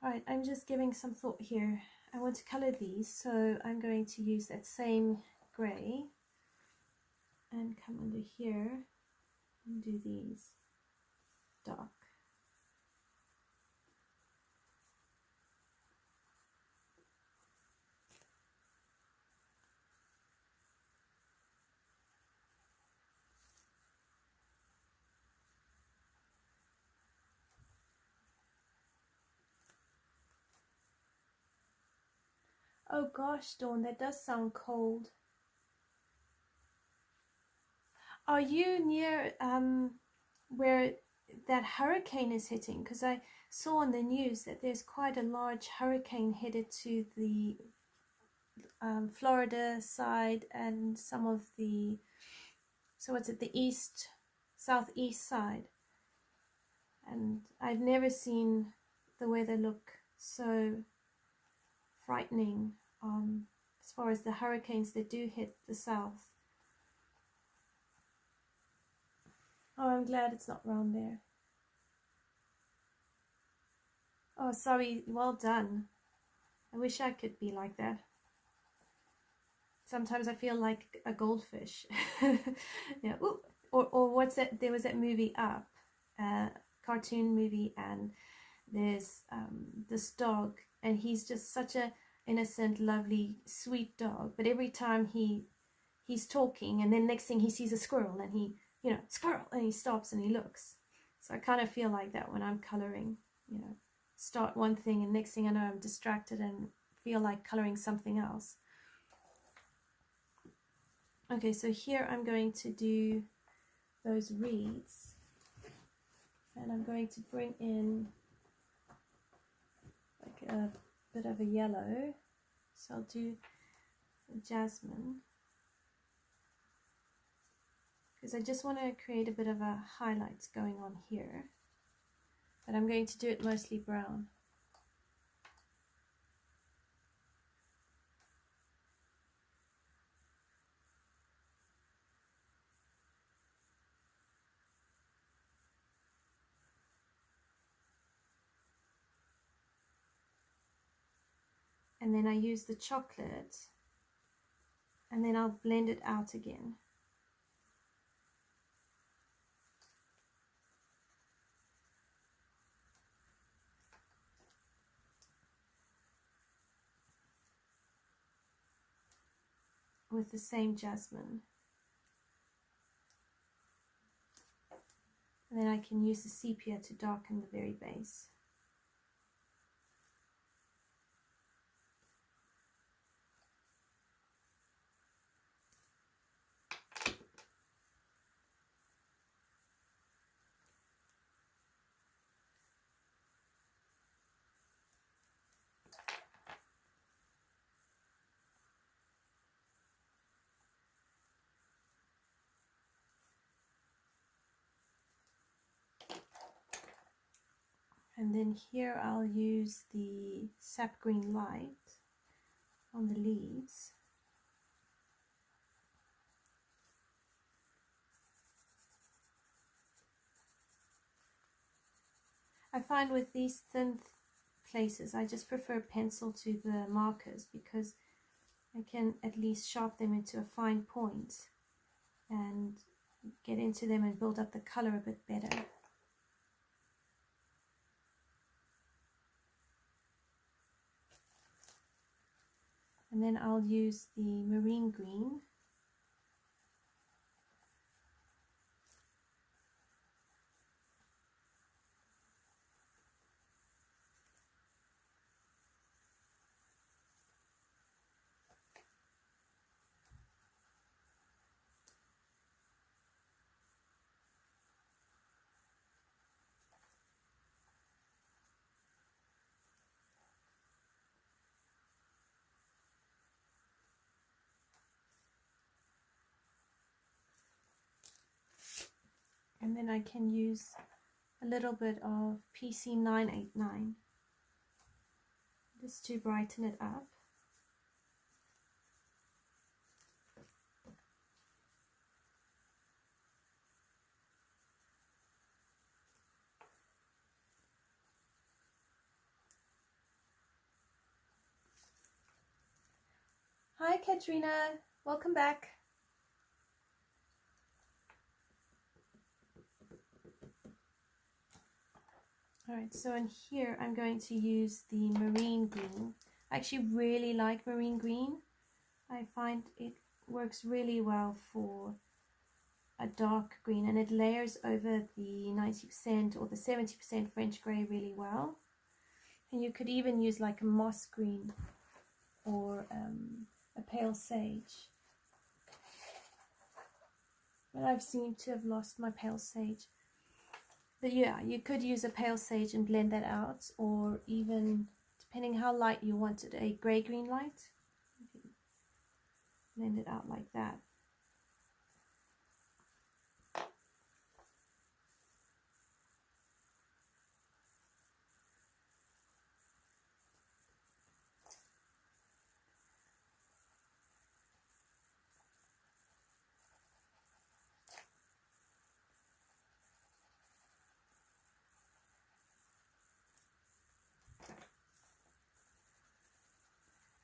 Alright, I'm just giving some thought here. I want to color these, so I'm going to use that same gray and come under here and do these dark. Oh gosh, Dawn, that does sound cold. Are you near where that hurricane is hitting? Because I saw on the news that there's quite a large hurricane headed to the Florida side and some of the, so what's it, the southeast side. And I've never seen the weather look so frightening as far as the hurricanes that do hit the south. Oh, I'm glad it's not around there. Oh, sorry, well done. I wish I could be like that. Sometimes I feel like a goldfish. Yeah. Ooh. Or what's that? There was that movie Up, cartoon movie, and there's this dog, and he's just such a innocent, lovely, sweet dog. But every time he's talking, and then next thing he sees a squirrel, and he, you know, squirrel, and he stops and he looks. So I kind of feel like that when I'm coloring, you know, start one thing and next thing I know I'm distracted and feel like coloring something else. Okay, so here I'm going to do those reeds, and I'm going to bring in like a bit of a yellow. So I'll do a jasmine, because I just want to create a bit of a highlights going on here, but I'm going to do it mostly brown. And then I use the chocolate, and then I'll blend it out again. With the same jasmine. And then I can use the sepia to darken the very base. And then here I'll use the sap green light on the leaves. I find with these thin places, I just prefer pencil to the markers, because I can at least sharpen them into a fine point and get into them and build up the color a bit better. And then I'll use the marine green. And then I can use a little bit of PC 989 just to brighten it up. Hi Katrina, welcome back. Alright, so in here I'm going to use the marine green. I actually really like marine green. I find it works really well for a dark green, and it layers over the 90% or the 70% French grey really well. And you could even use like a moss green or a pale sage. But I've seemed to have lost my pale sage. But yeah, you could use a pale sage and blend that out, or even, depending how light you want it, a grey-green light. Blend it out like that.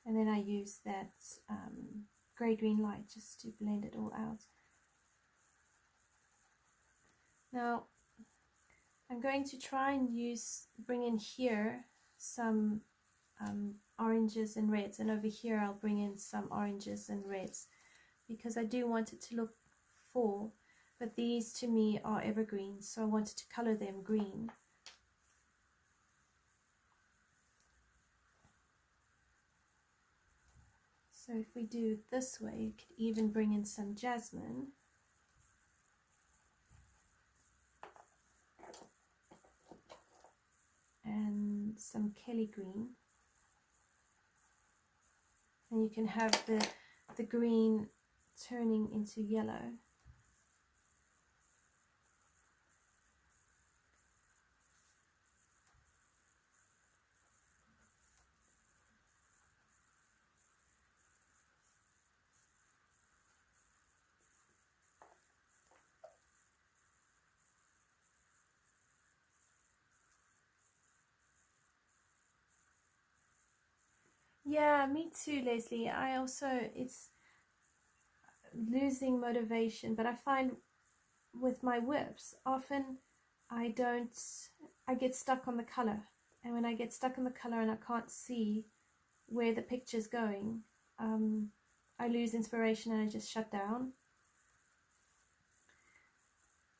And then I use that grey-green light just to blend it all out. Now, I'm going to try and bring in here some oranges and reds, and over here I'll bring in some oranges and reds, because I do want it to look full, but these to me are evergreens, so I wanted to color them green. So if we do it this way, you could even bring in some jasmine. And some Kelly green. And you can have the green turning into yellow. Yeah, me too, Leslie. I also, it's losing motivation, but I find with my whips, often I get stuck on the color. And when I get stuck on the color and I can't see where the picture's going, I lose inspiration and I just shut down.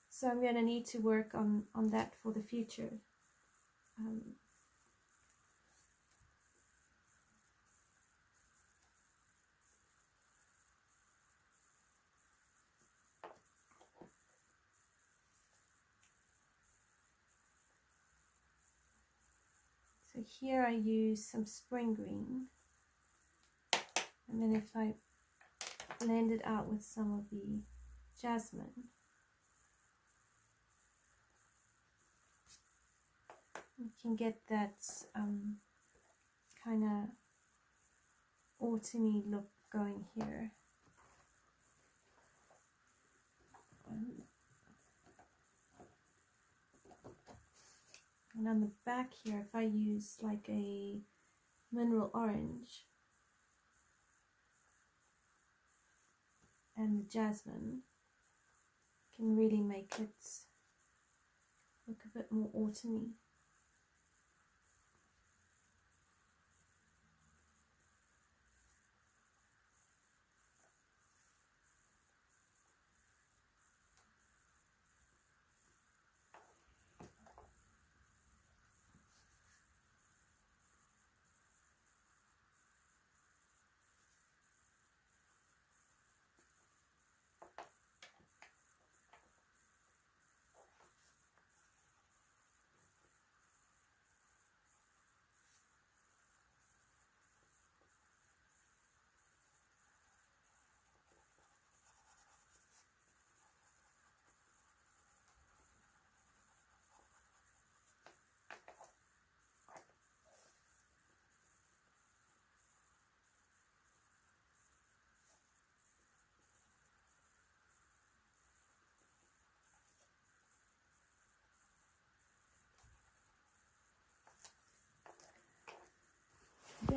So I'm going to need to work on that for the future. So here I use some spring green, and then if I blend it out with some of the jasmine, you can get that kind of autumny look going here. And on the back here, if I use like a mineral orange and the jasmine, can really make it look a bit more autumny.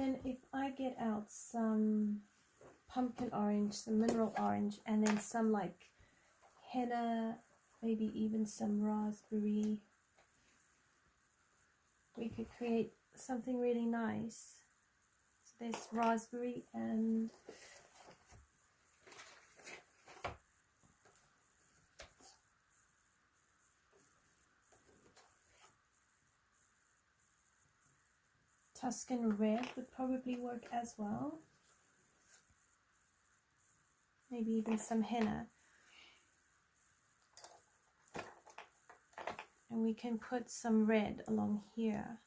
then if I get out some pumpkin orange, some mineral orange, and then some like henna, maybe even some raspberry, we could create something really nice. So there's raspberry and Tuscan red would probably work as well. Maybe even some henna. And we can put some red along here.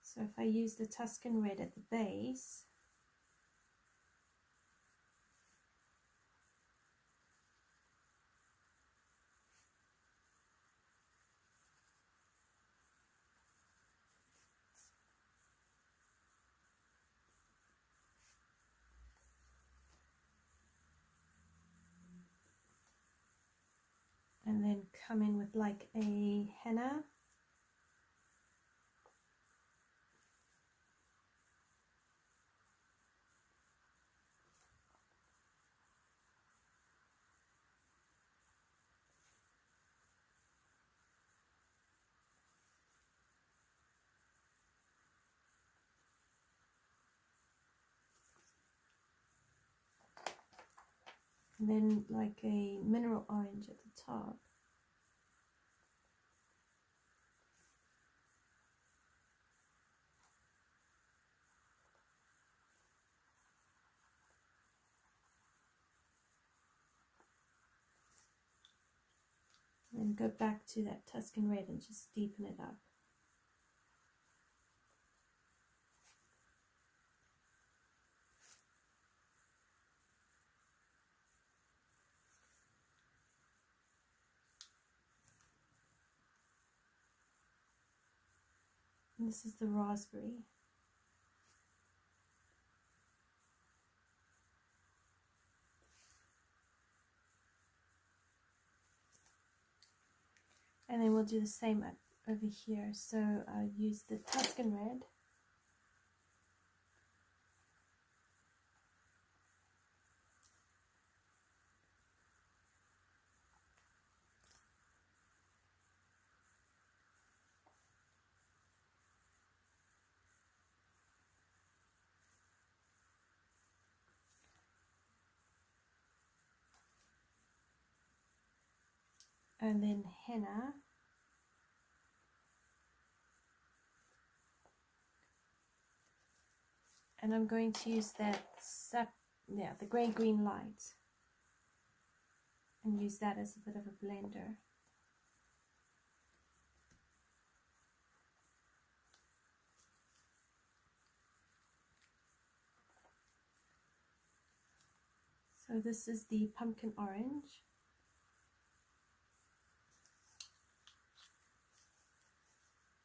So if I use the Tuscan red at the base, and then come in with like a henna. And then like a mineral orange at the top. And go back to that Tuscan red and just deepen it up. And this is the raspberry. And then we'll do the same over here. So I'll use the Tuscan red. And then henna. And I'm going to use that the grey-green light, and use that as a bit of a blender. So this is the pumpkin orange.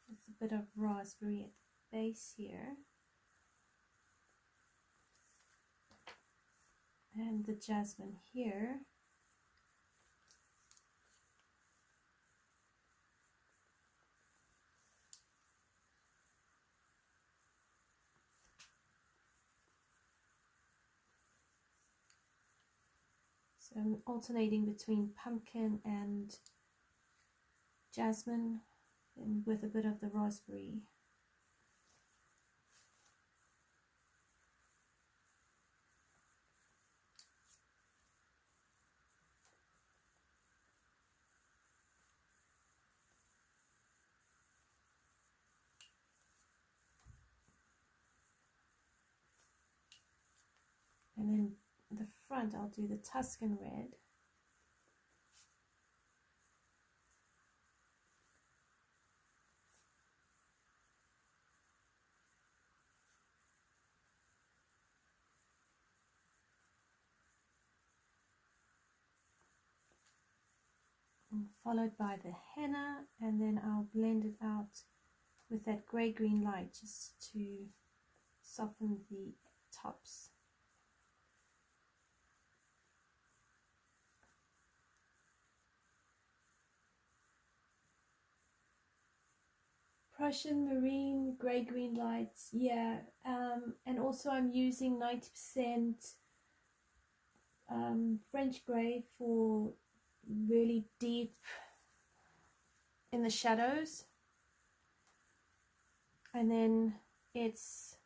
There's a bit of raspberry at the base here. And the jasmine here. So I'm alternating between pumpkin and jasmine, and with a bit of the raspberry. And then the front, I'll do the Tuscan red. And followed by the henna, and then I'll blend it out with that grey-green light just to soften the tops. Prussian marine grey-green lights, yeah. And also I'm using 90% French grey for really deep in the shadows. And then it's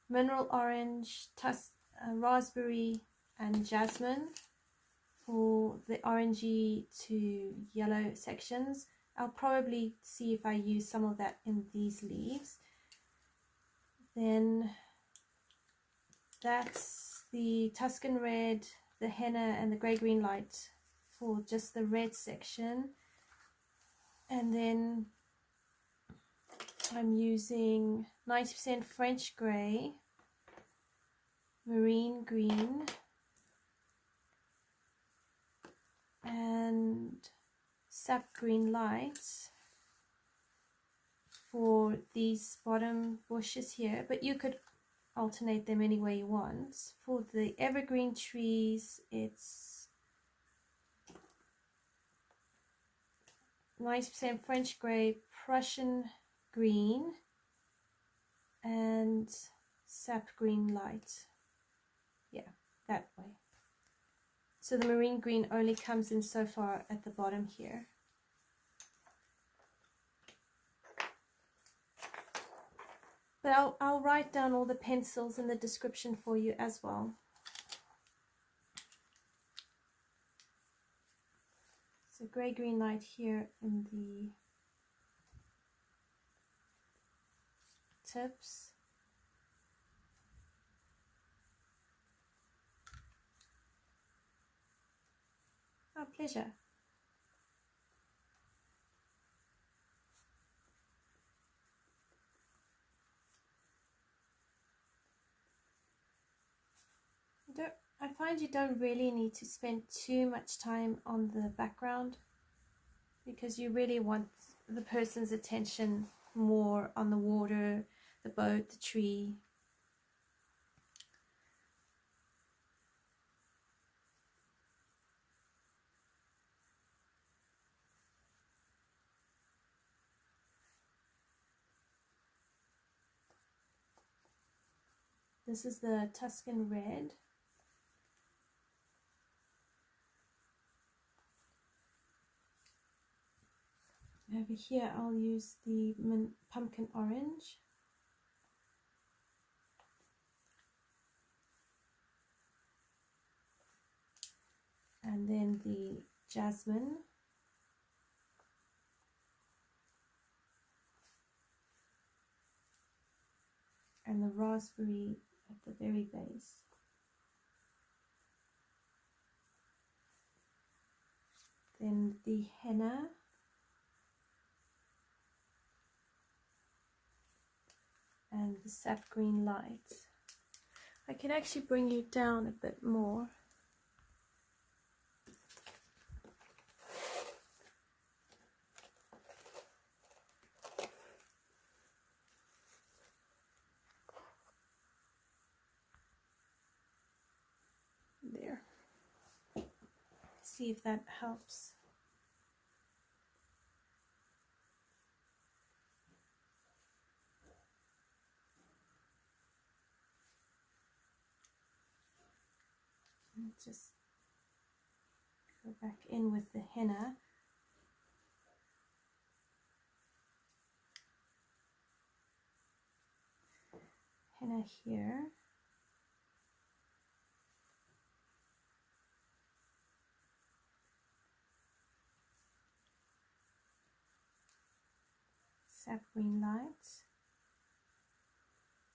mineral orange, raspberry and jasmine for the orangey to yellow sections. I'll probably see if I use some of that in these leaves. Then that's the Tuscan red, the henna and the grey-green light for just the red section. And then I'm using 90% French grey, marine green, and sap green lights for these bottom bushes here, but you could alternate them any way you want. For the evergreen trees, it's 90% French grey, Prussian green, and sap green light. Yeah, that way. So the marine green only comes in so far at the bottom here. But I'll write down all the pencils in the description for you as well. So grey-green light here in the tips. Our pleasure. I find you don't really need to spend too much time on the background because you really want the person's attention more on the water, the boat, the tree. This is the Tuscan red. Over here I'll use the pumpkin orange. And then the jasmine. And the raspberry at the very base. Then the henna. And the sap green light. I can actually bring you down a bit more. There. See if that helps. And just go back in with the henna. Henna here. Sap green light.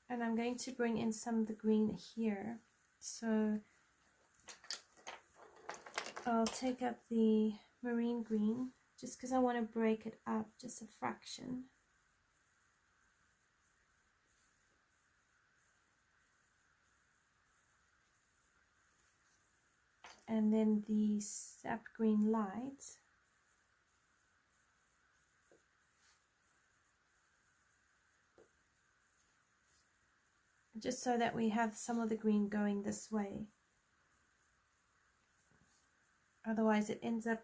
And I'm going to bring in some of the green here. So I'll take up the marine green just because I want to break it up just a fraction. And then the sap green light. Just so that we have some of the green going this way. Otherwise it ends up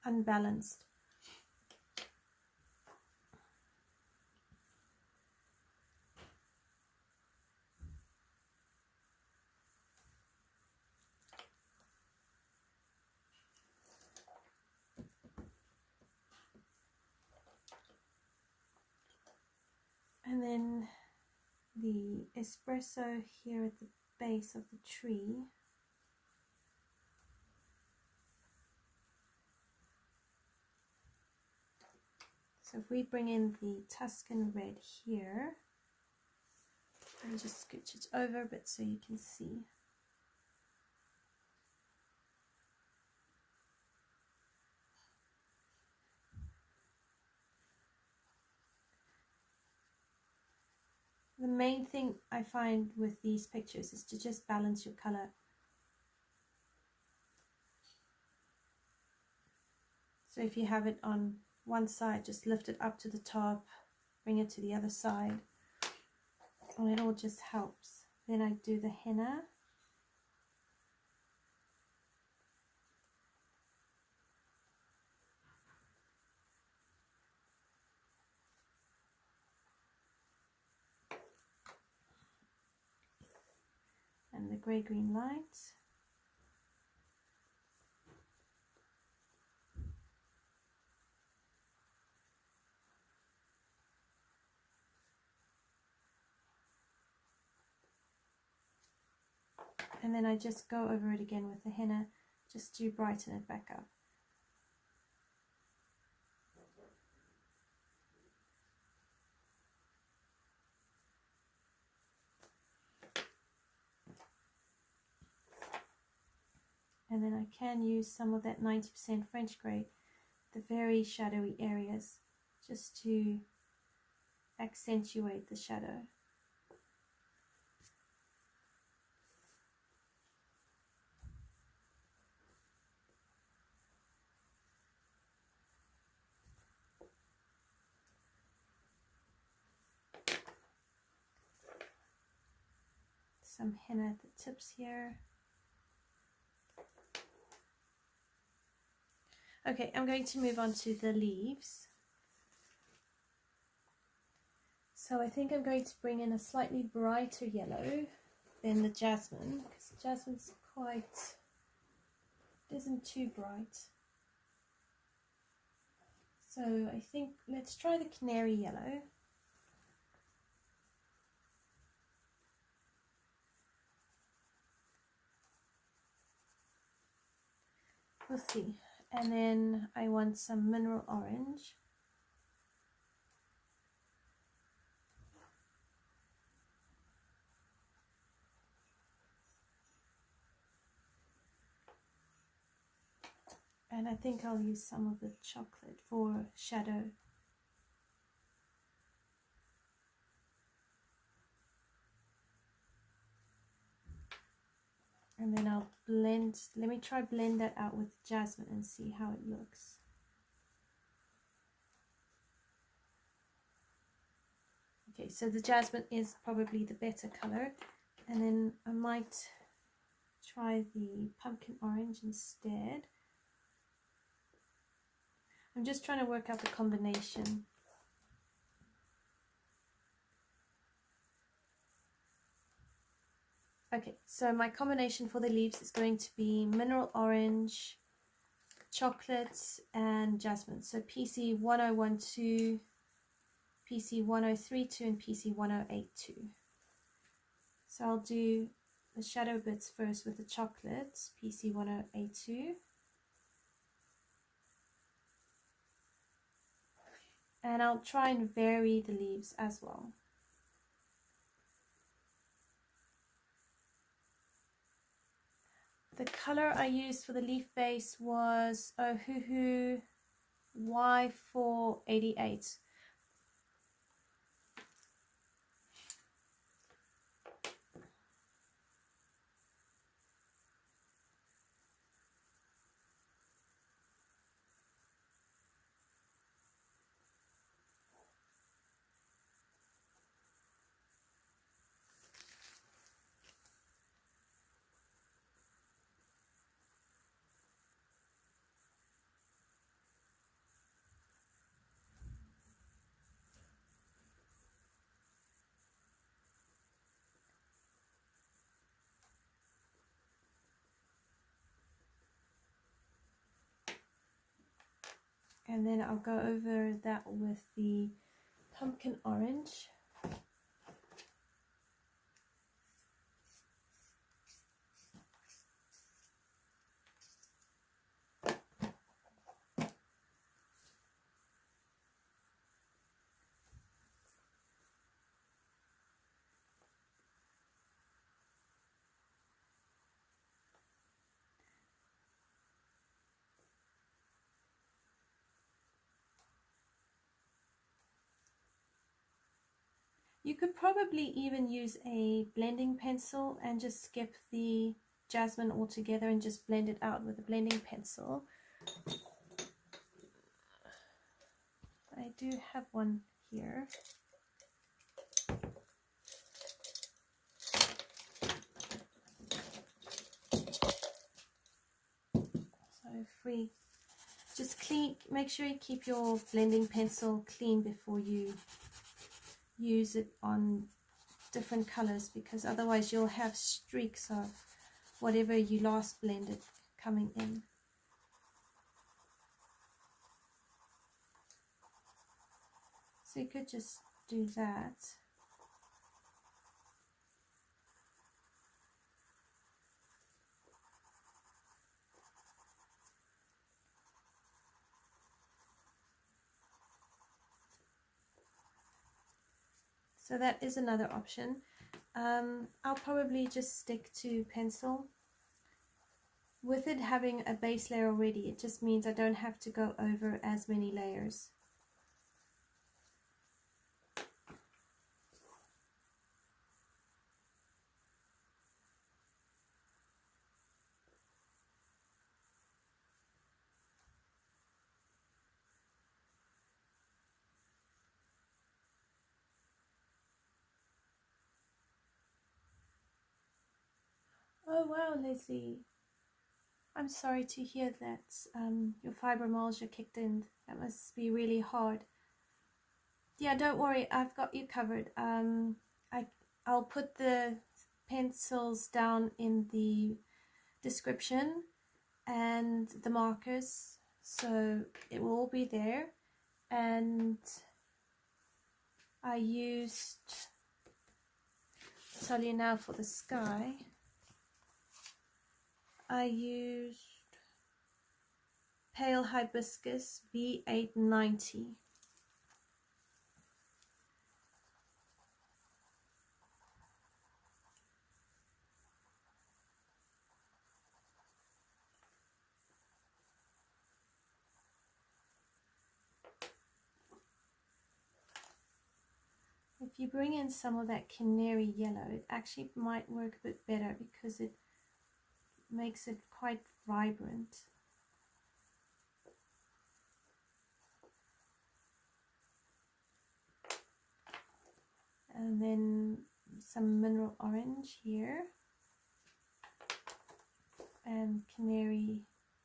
unbalanced. And then the espresso here at the base of the tree. So if we bring in the Tuscan red here, and just scooch it over a bit so you can see. The main thing I find with these pictures is to just balance your color. So if you have it on one side, just lift it up to the top, bring it to the other side, and it all just helps. Then I do the henna. And the grey-green light. And then I just go over it again with the henna just to brighten it back up. And then I can use some of that 90% French grey, the very shadowy areas, just to accentuate the shadow. Some henna at the tips here. Okay, I'm going to move on to the leaves. So I think I'm going to bring in a slightly brighter yellow than the jasmine, because the jasmine's it isn't too bright. So I think let's try the canary yellow. We'll see. And then I want some mineral orange. And I think I'll use some of the chocolate for shadow. And then I'll blend, let me try blend that out with jasmine and see how it looks. Okay, so the jasmine is probably the better color. And then I might try the pumpkin orange instead. I'm just trying to work out the combination. Okay, so my combination for the leaves is going to be mineral orange, chocolate, and jasmine. So PC 1012, PC 1032, and PC 1082. So I'll do the shadow bits first with the chocolate, PC 1082. And I'll try and vary the leaves as well. The color I used for the leaf base was Ohuhu Y488. And then I'll go over that with the pumpkin orange. You could probably even use a blending pencil and just skip the jasmine altogether and just blend it out with a blending pencil. I do have one here. So if we just make sure you keep your blending pencil clean before you use it on different colors, because otherwise you'll have streaks of whatever you last blended coming in. So you could just do that. So that is another option. I'll probably just stick to pencil. With it having a base layer already, it just means I don't have to go over as many layers. Oh wow, Leslie. I'm sorry to hear that your fibromyalgia kicked in. That must be really hard. Yeah, don't worry, I've got you covered. I'll put the pencils down in the description and the markers, so it will all be there. And I used, I'll tell you now, for the sky, I used Pale Hibiscus V890. If you bring in some of that canary yellow, it actually might work a bit better because it makes it quite vibrant. And then some mineral orange here and canary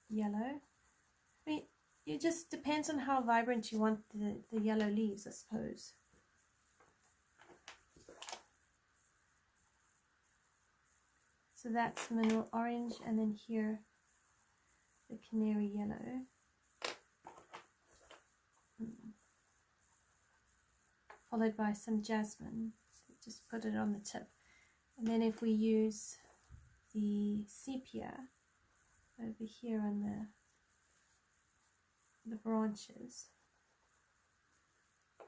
yellow. I mean, it just depends on how vibrant you want the yellow leaves, I suppose. So that's mineral orange, and then here the canary yellow. Followed by some jasmine. Just put it on the tip. And then if we use the sepia over here on the branches,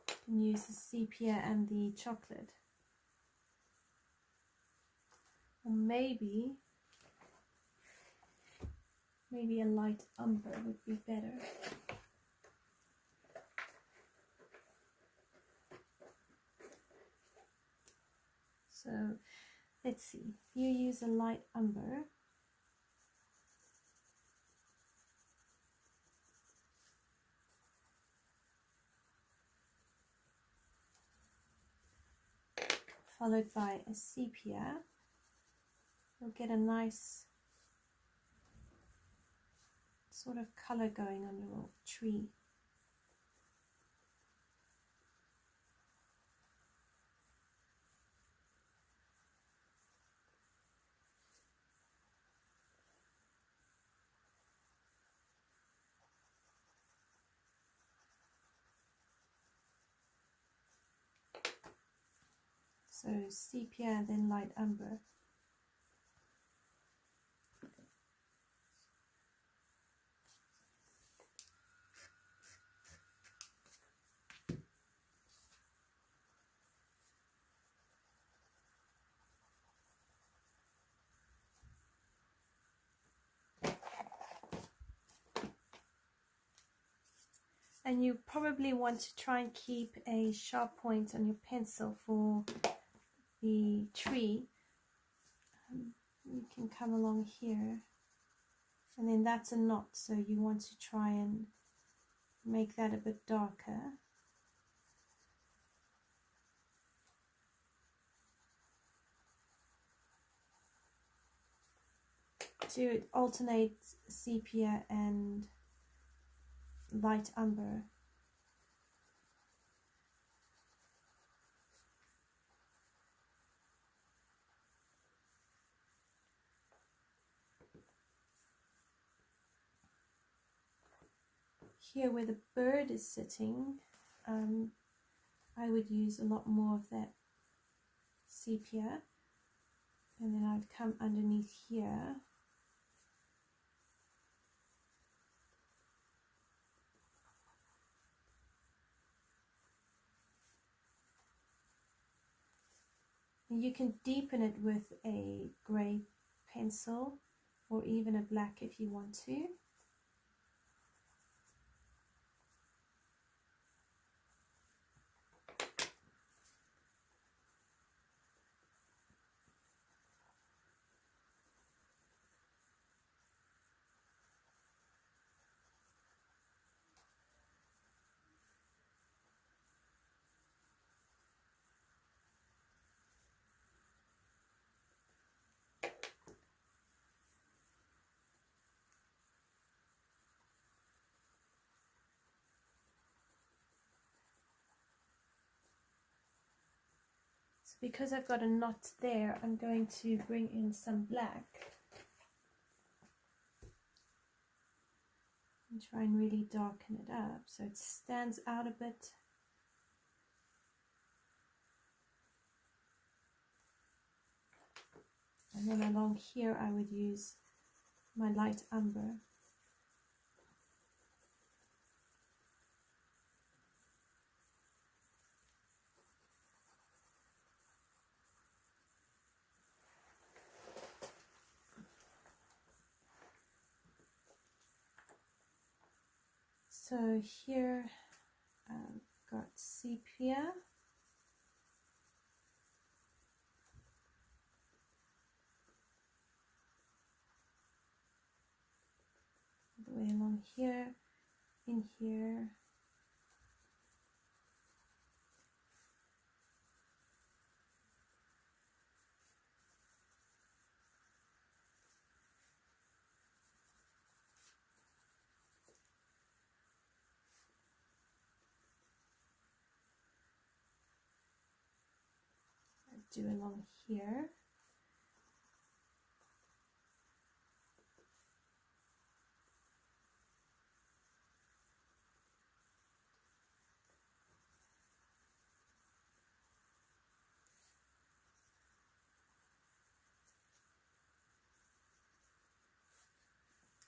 you can use the sepia and the chocolate. Or maybe a light umber would be better. So let's see, if you use a light umber, followed by a sepia, you'll get a nice sort of color going on your tree. So sepia, then light umber. And you probably want to try and keep a sharp point on your pencil for the tree. You can come along here, and then that's a knot, so you want to try and make that a bit darker. To alternate sepia and light umber. Here where the bird is sitting, I would use a lot more of that sepia, and then I would come underneath here. And you can deepen it with a grey pencil or even a black if you want to. So because I've got a knot there, I'm going to bring in some black and try and really darken it up so it stands out a bit. And then along here I would use my light umber. So here I've got sepia. All the way along here, in here. Do along here.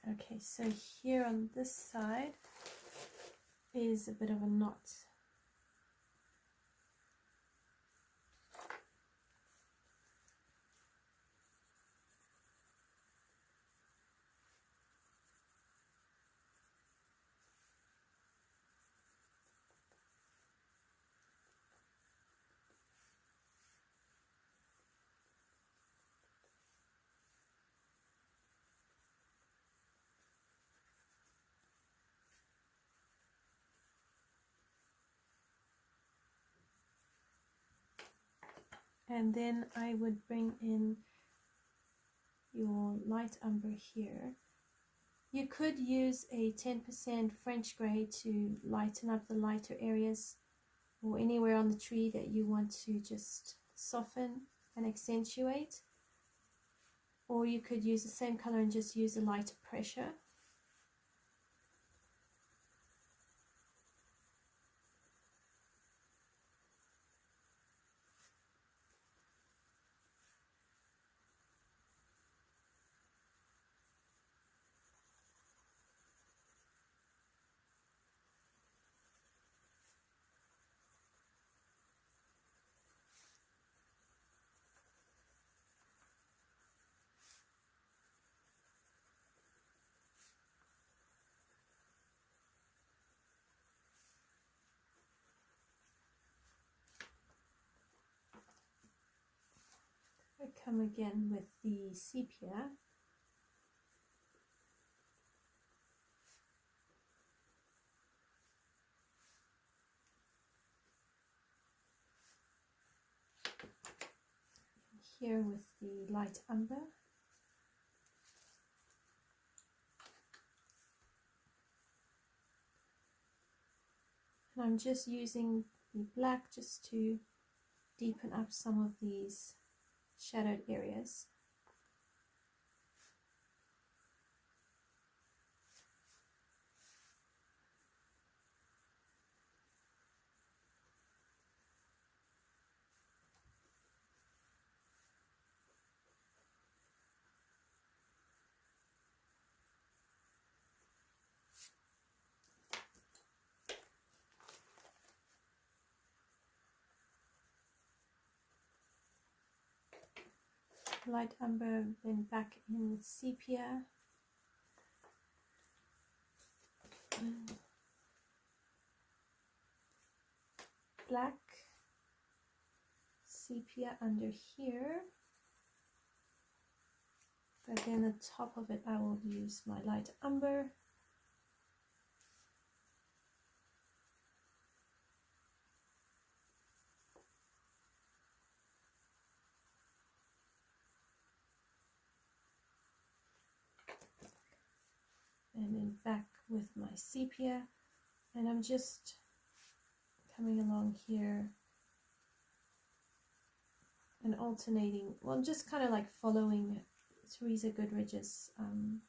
Okay, so here on this side is a bit of a knot. And then I would bring in your light umber here. You could use a 10% French grey to lighten up the lighter areas or anywhere on the tree that you want to just soften and accentuate. Or you could use the same color and just use a lighter pressure. come again with the sepia. Here with the light umber. And I'm just using the black just to deepen up some of these shadowed areas. Light umber, then back in with sepia. Black, sepia under here. But then the top of it I will use my light umber. And then back with my sepia, and I'm just coming along here and alternating, well, just kind of like following Teresa Goodridge's kind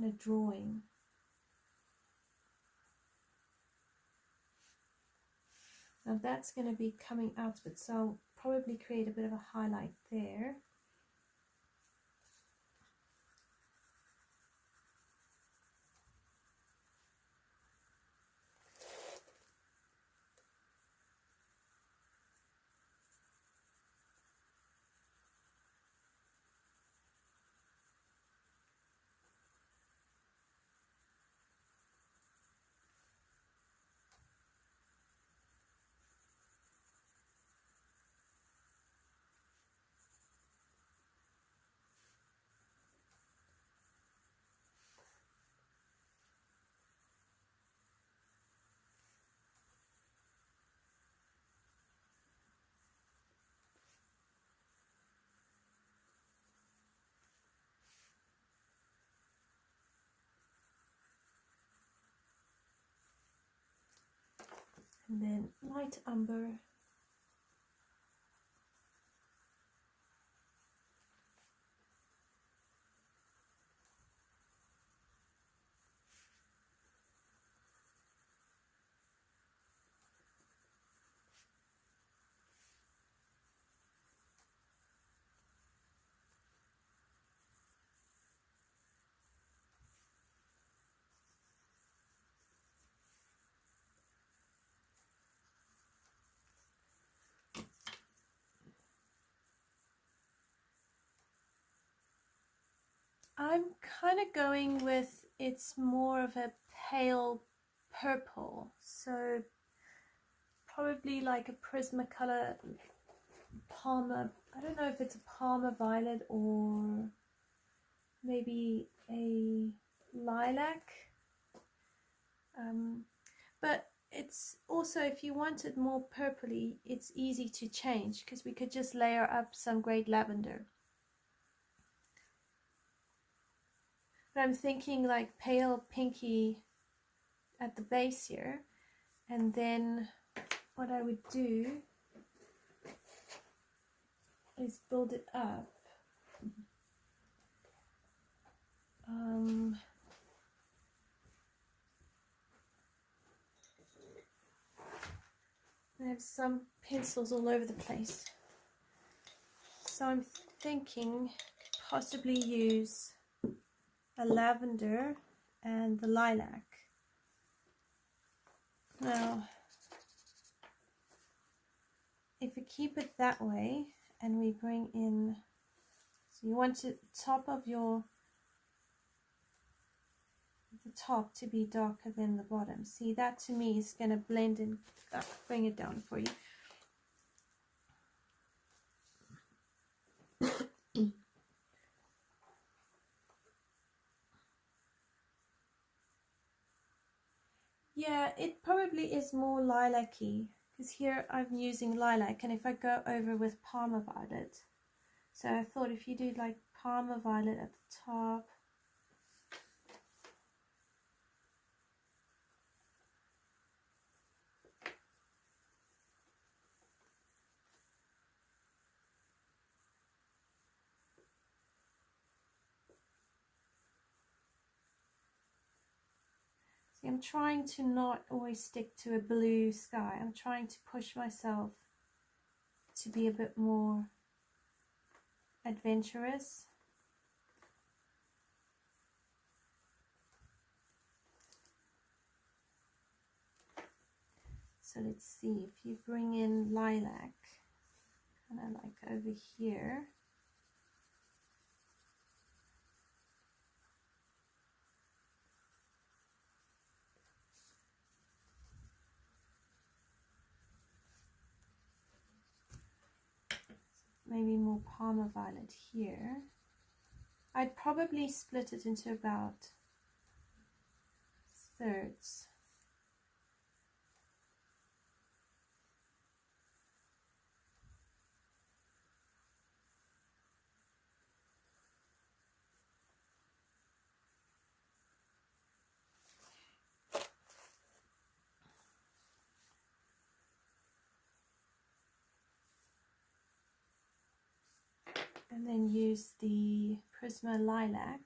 of drawing. Now that's going to be coming out, but so I'll probably create a bit of a highlight there. And then light umber. I'm kind of going with, it's more of a pale purple, so probably like a Prismacolor Palmer, I don't know if it's a Palmer Violet or maybe a lilac, but it's also, if you wanted more purpley, it's easy to change because we could just layer up some great lavender. But I'm thinking like pale pinky at the base here, and then what I would do is build it up. I have some pencils all over the place, so I'm thinking possibly use a lavender and the lilac. Now, if we keep it that way and we bring in, so you want the top of the top to be darker than the bottom. See, that to me is going to blend in. Bring it down for you. Yeah, it probably is more lilac-y, because here I'm using lilac, and if I go over with Parma Violet, so I thought if you do like Parma Violet at the top, see, I'm trying to not always stick to a blue sky. I'm trying to push myself to be a bit more adventurous. So let's see, if you bring in lilac, kind of like over here, maybe more Parma Violet here. I'd probably split it into about thirds. And then use the Prisma Lilac.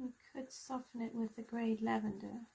You could soften it with the grey lavender.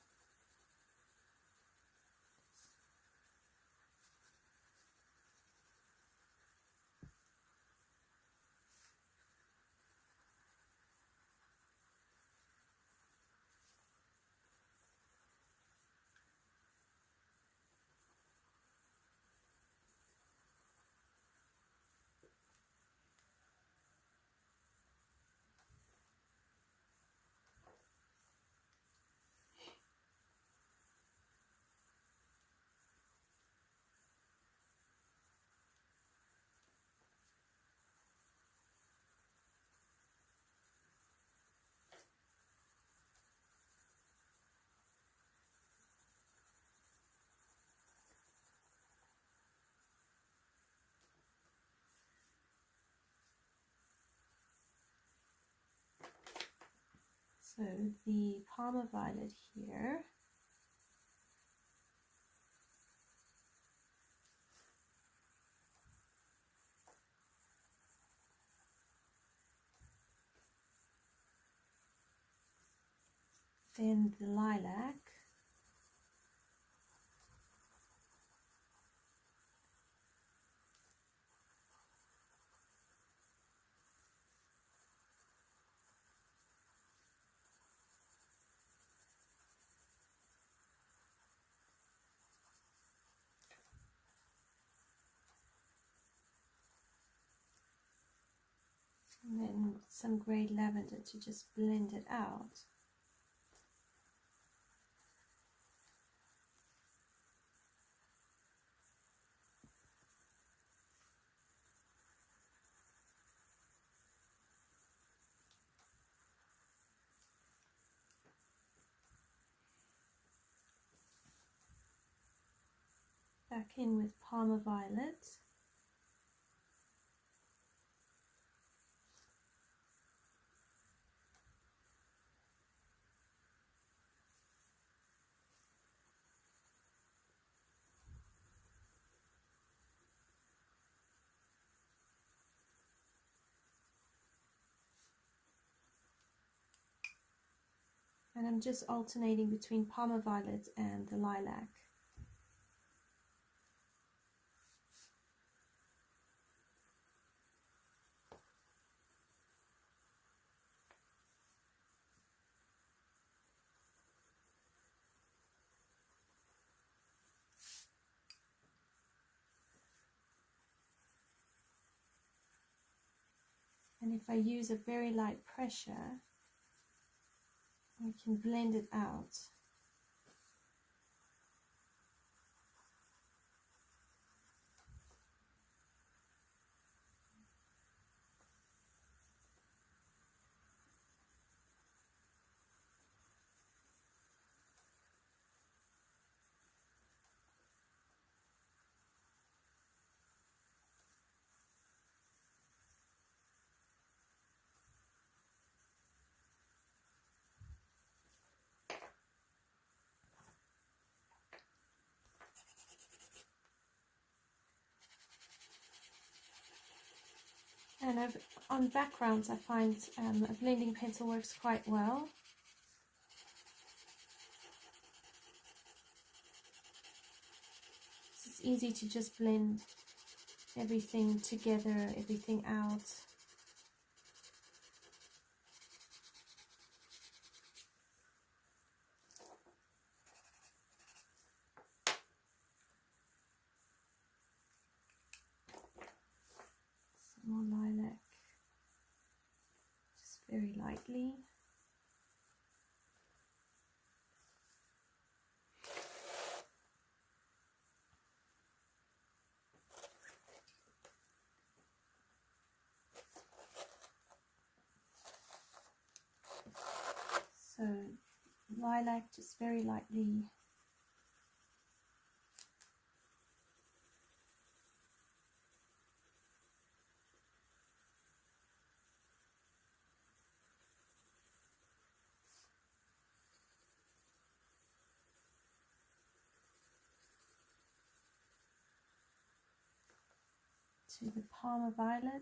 So the Parma Violet here. Then the lilac. And then some grey lavender to just blend it out. Back in with Parma Violet. And I'm just alternating between Parma Violet and the lilac. And if I use a very light pressure, I can blend it out. And on backgrounds, I find a blending pencil works quite well. It's easy to just blend everything together, everything out. Some more lilac, just very lightly. So lilac, just very lightly. To the Palmer Violet.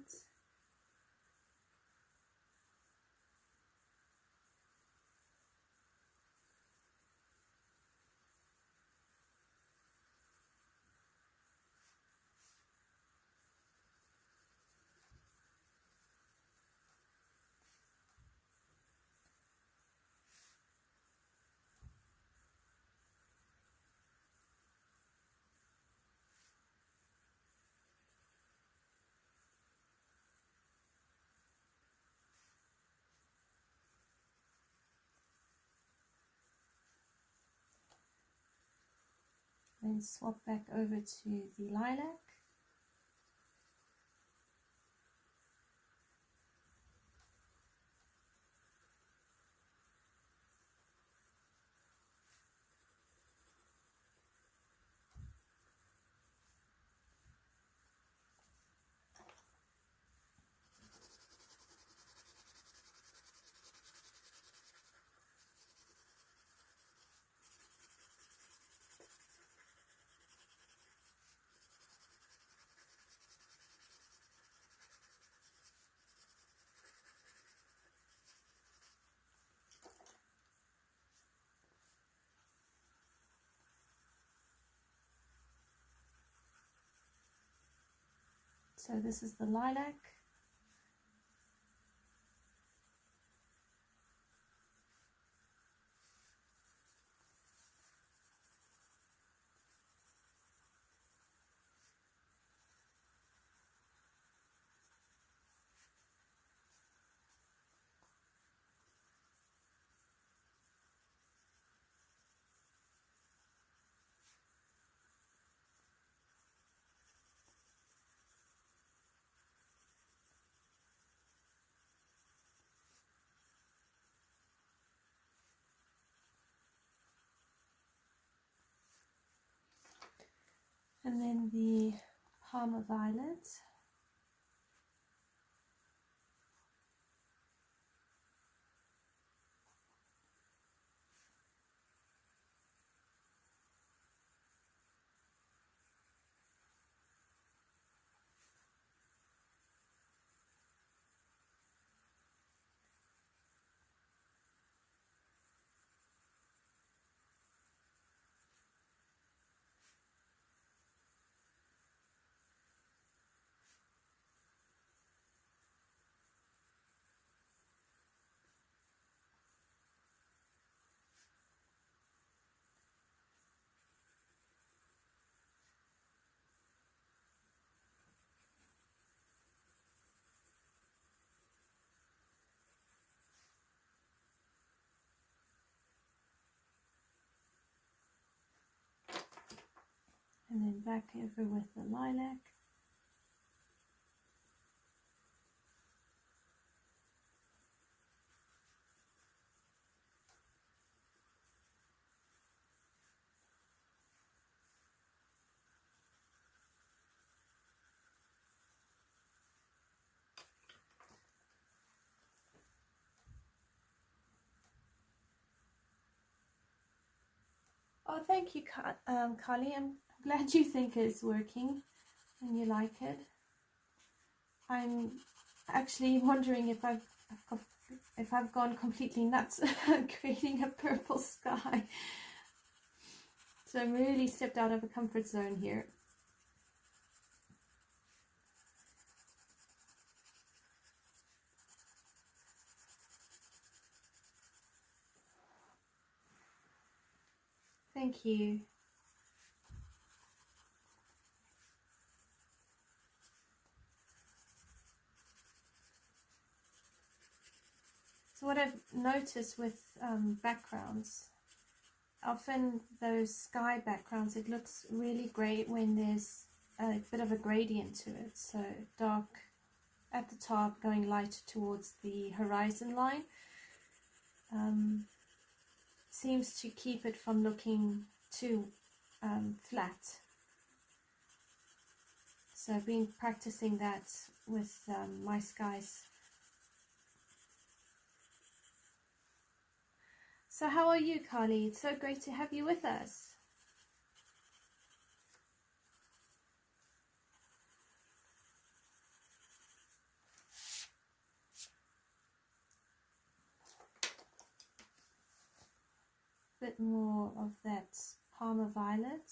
Then swap back over to the lilac. So this is the lilac. And then the Palmer Violet. And then back over with the lilac. Oh, thank you, Carly. I'm glad you think it's working and you like it. I'm actually wondering if I've gone completely nuts creating a purple sky. So I'm really stepped out of a comfort zone here. Thank you. So what I've noticed with backgrounds, often those sky backgrounds, it looks really great when there's a bit of a gradient to it. So dark at the top going light towards the horizon line. Seems to keep it from looking too flat. So I've been practicing that with my skies. So how are you, Carly? It's so great to have you with us. Bit more of that Parma violet.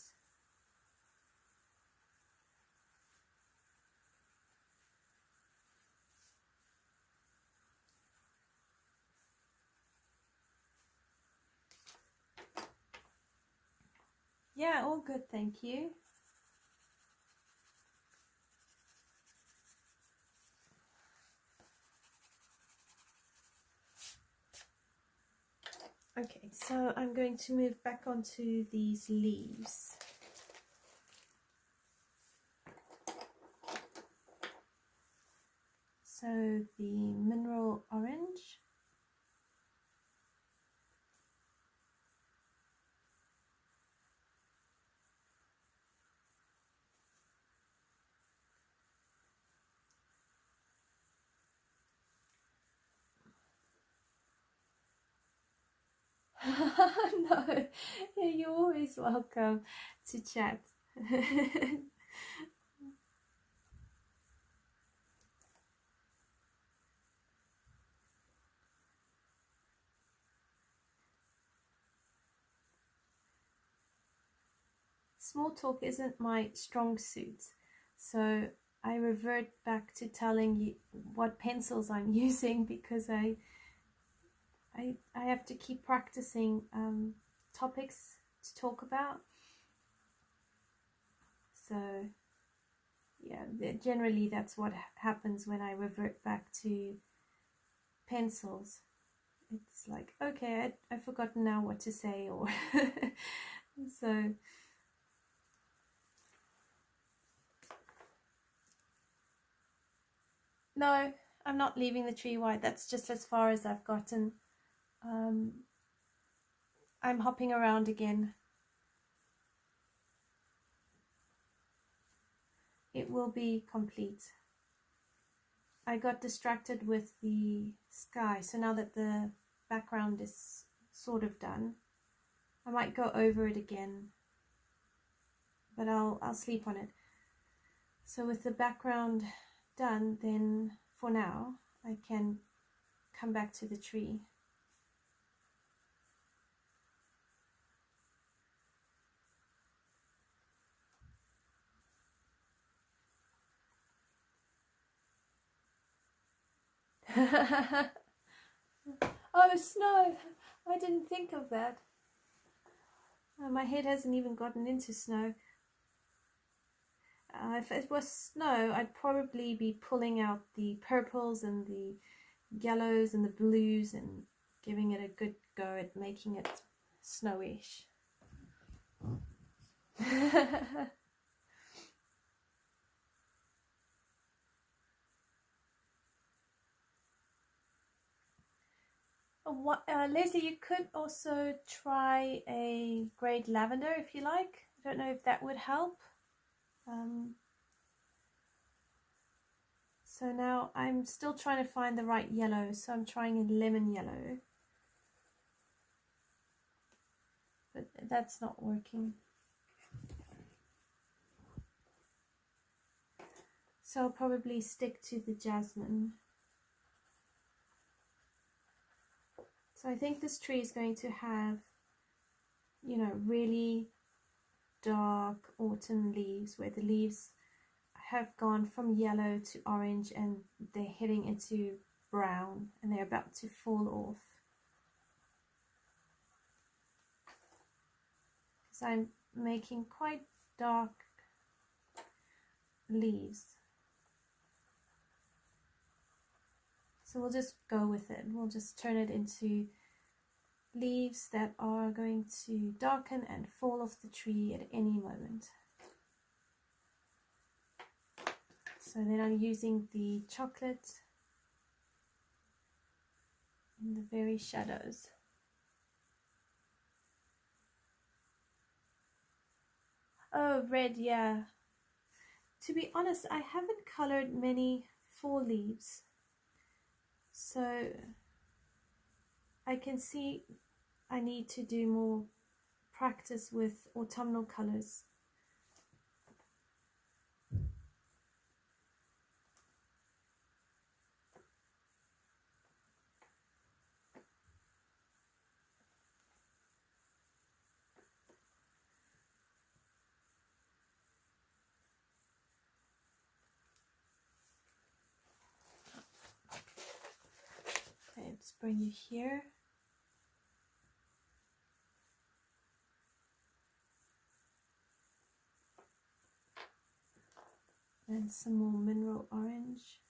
Yeah, all good, thank you. Okay, so I'm going to move back onto these leaves. So the mineral orange. No, yeah, you're always welcome to chat. Small talk isn't my strong suit, so I revert back to telling you what pencils I'm using because I have to keep practicing topics to talk about. So yeah, generally that's what happens when I revert back to pencils. It's like, okay, I've forgotten now what to say, or so. No, I'm not leaving the tree white. That's just as far as I've gotten. I'm hopping around again. It will be complete. I got distracted with the sky, so now that the background is sort of done, I might go over it again, but I'll sleep on it. So with the background done, then for now I can come back to the tree. Oh, snow! I didn't think of that. My head hasn't even gotten into snow. If it was snow, I'd probably be pulling out the purples and the yellows and the blues and giving it a good go at making it snowish. Leslie, you could also try a grade lavender if you like. I don't know if that would help. So now I'm still trying to find the right yellow, so I'm trying a lemon yellow. But that's not working. So I'll probably stick to the jasmine. So I think this tree is going to have, you know, really dark autumn leaves where the leaves have gone from yellow to orange and they're heading into brown and they're about to fall off. Because I'm making quite dark leaves. So we'll just go with it. We'll just turn it into leaves that are going to darken and fall off the tree at any moment. So then I'm using the chocolate in the very shadows. Oh, red, yeah. To be honest, I haven't colored many fall leaves. So I can see I need to do more practice with autumnal colors. Okay, let's bring you here. And some more mineral orange.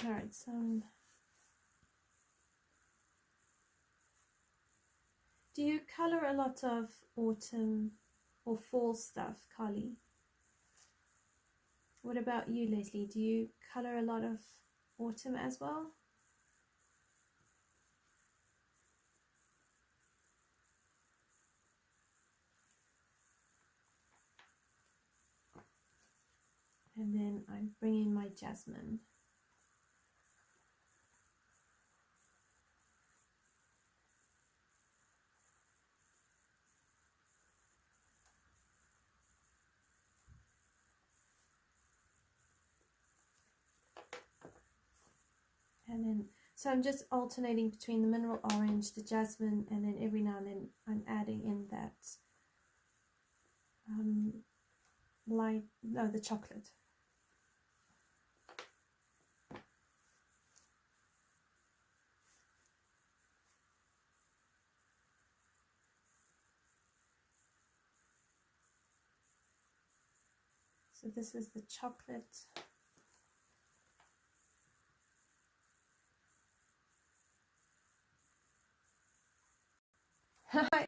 All right, some. Do you color a lot of autumn or fall stuff, Carly? What about you, Leslie? Do you color a lot of autumn as well? And then I'm bringing my jasmine. And then, so I'm just alternating between the mineral orange, the jasmine, and then every now and then I'm adding in that the chocolate. So this is the chocolate. I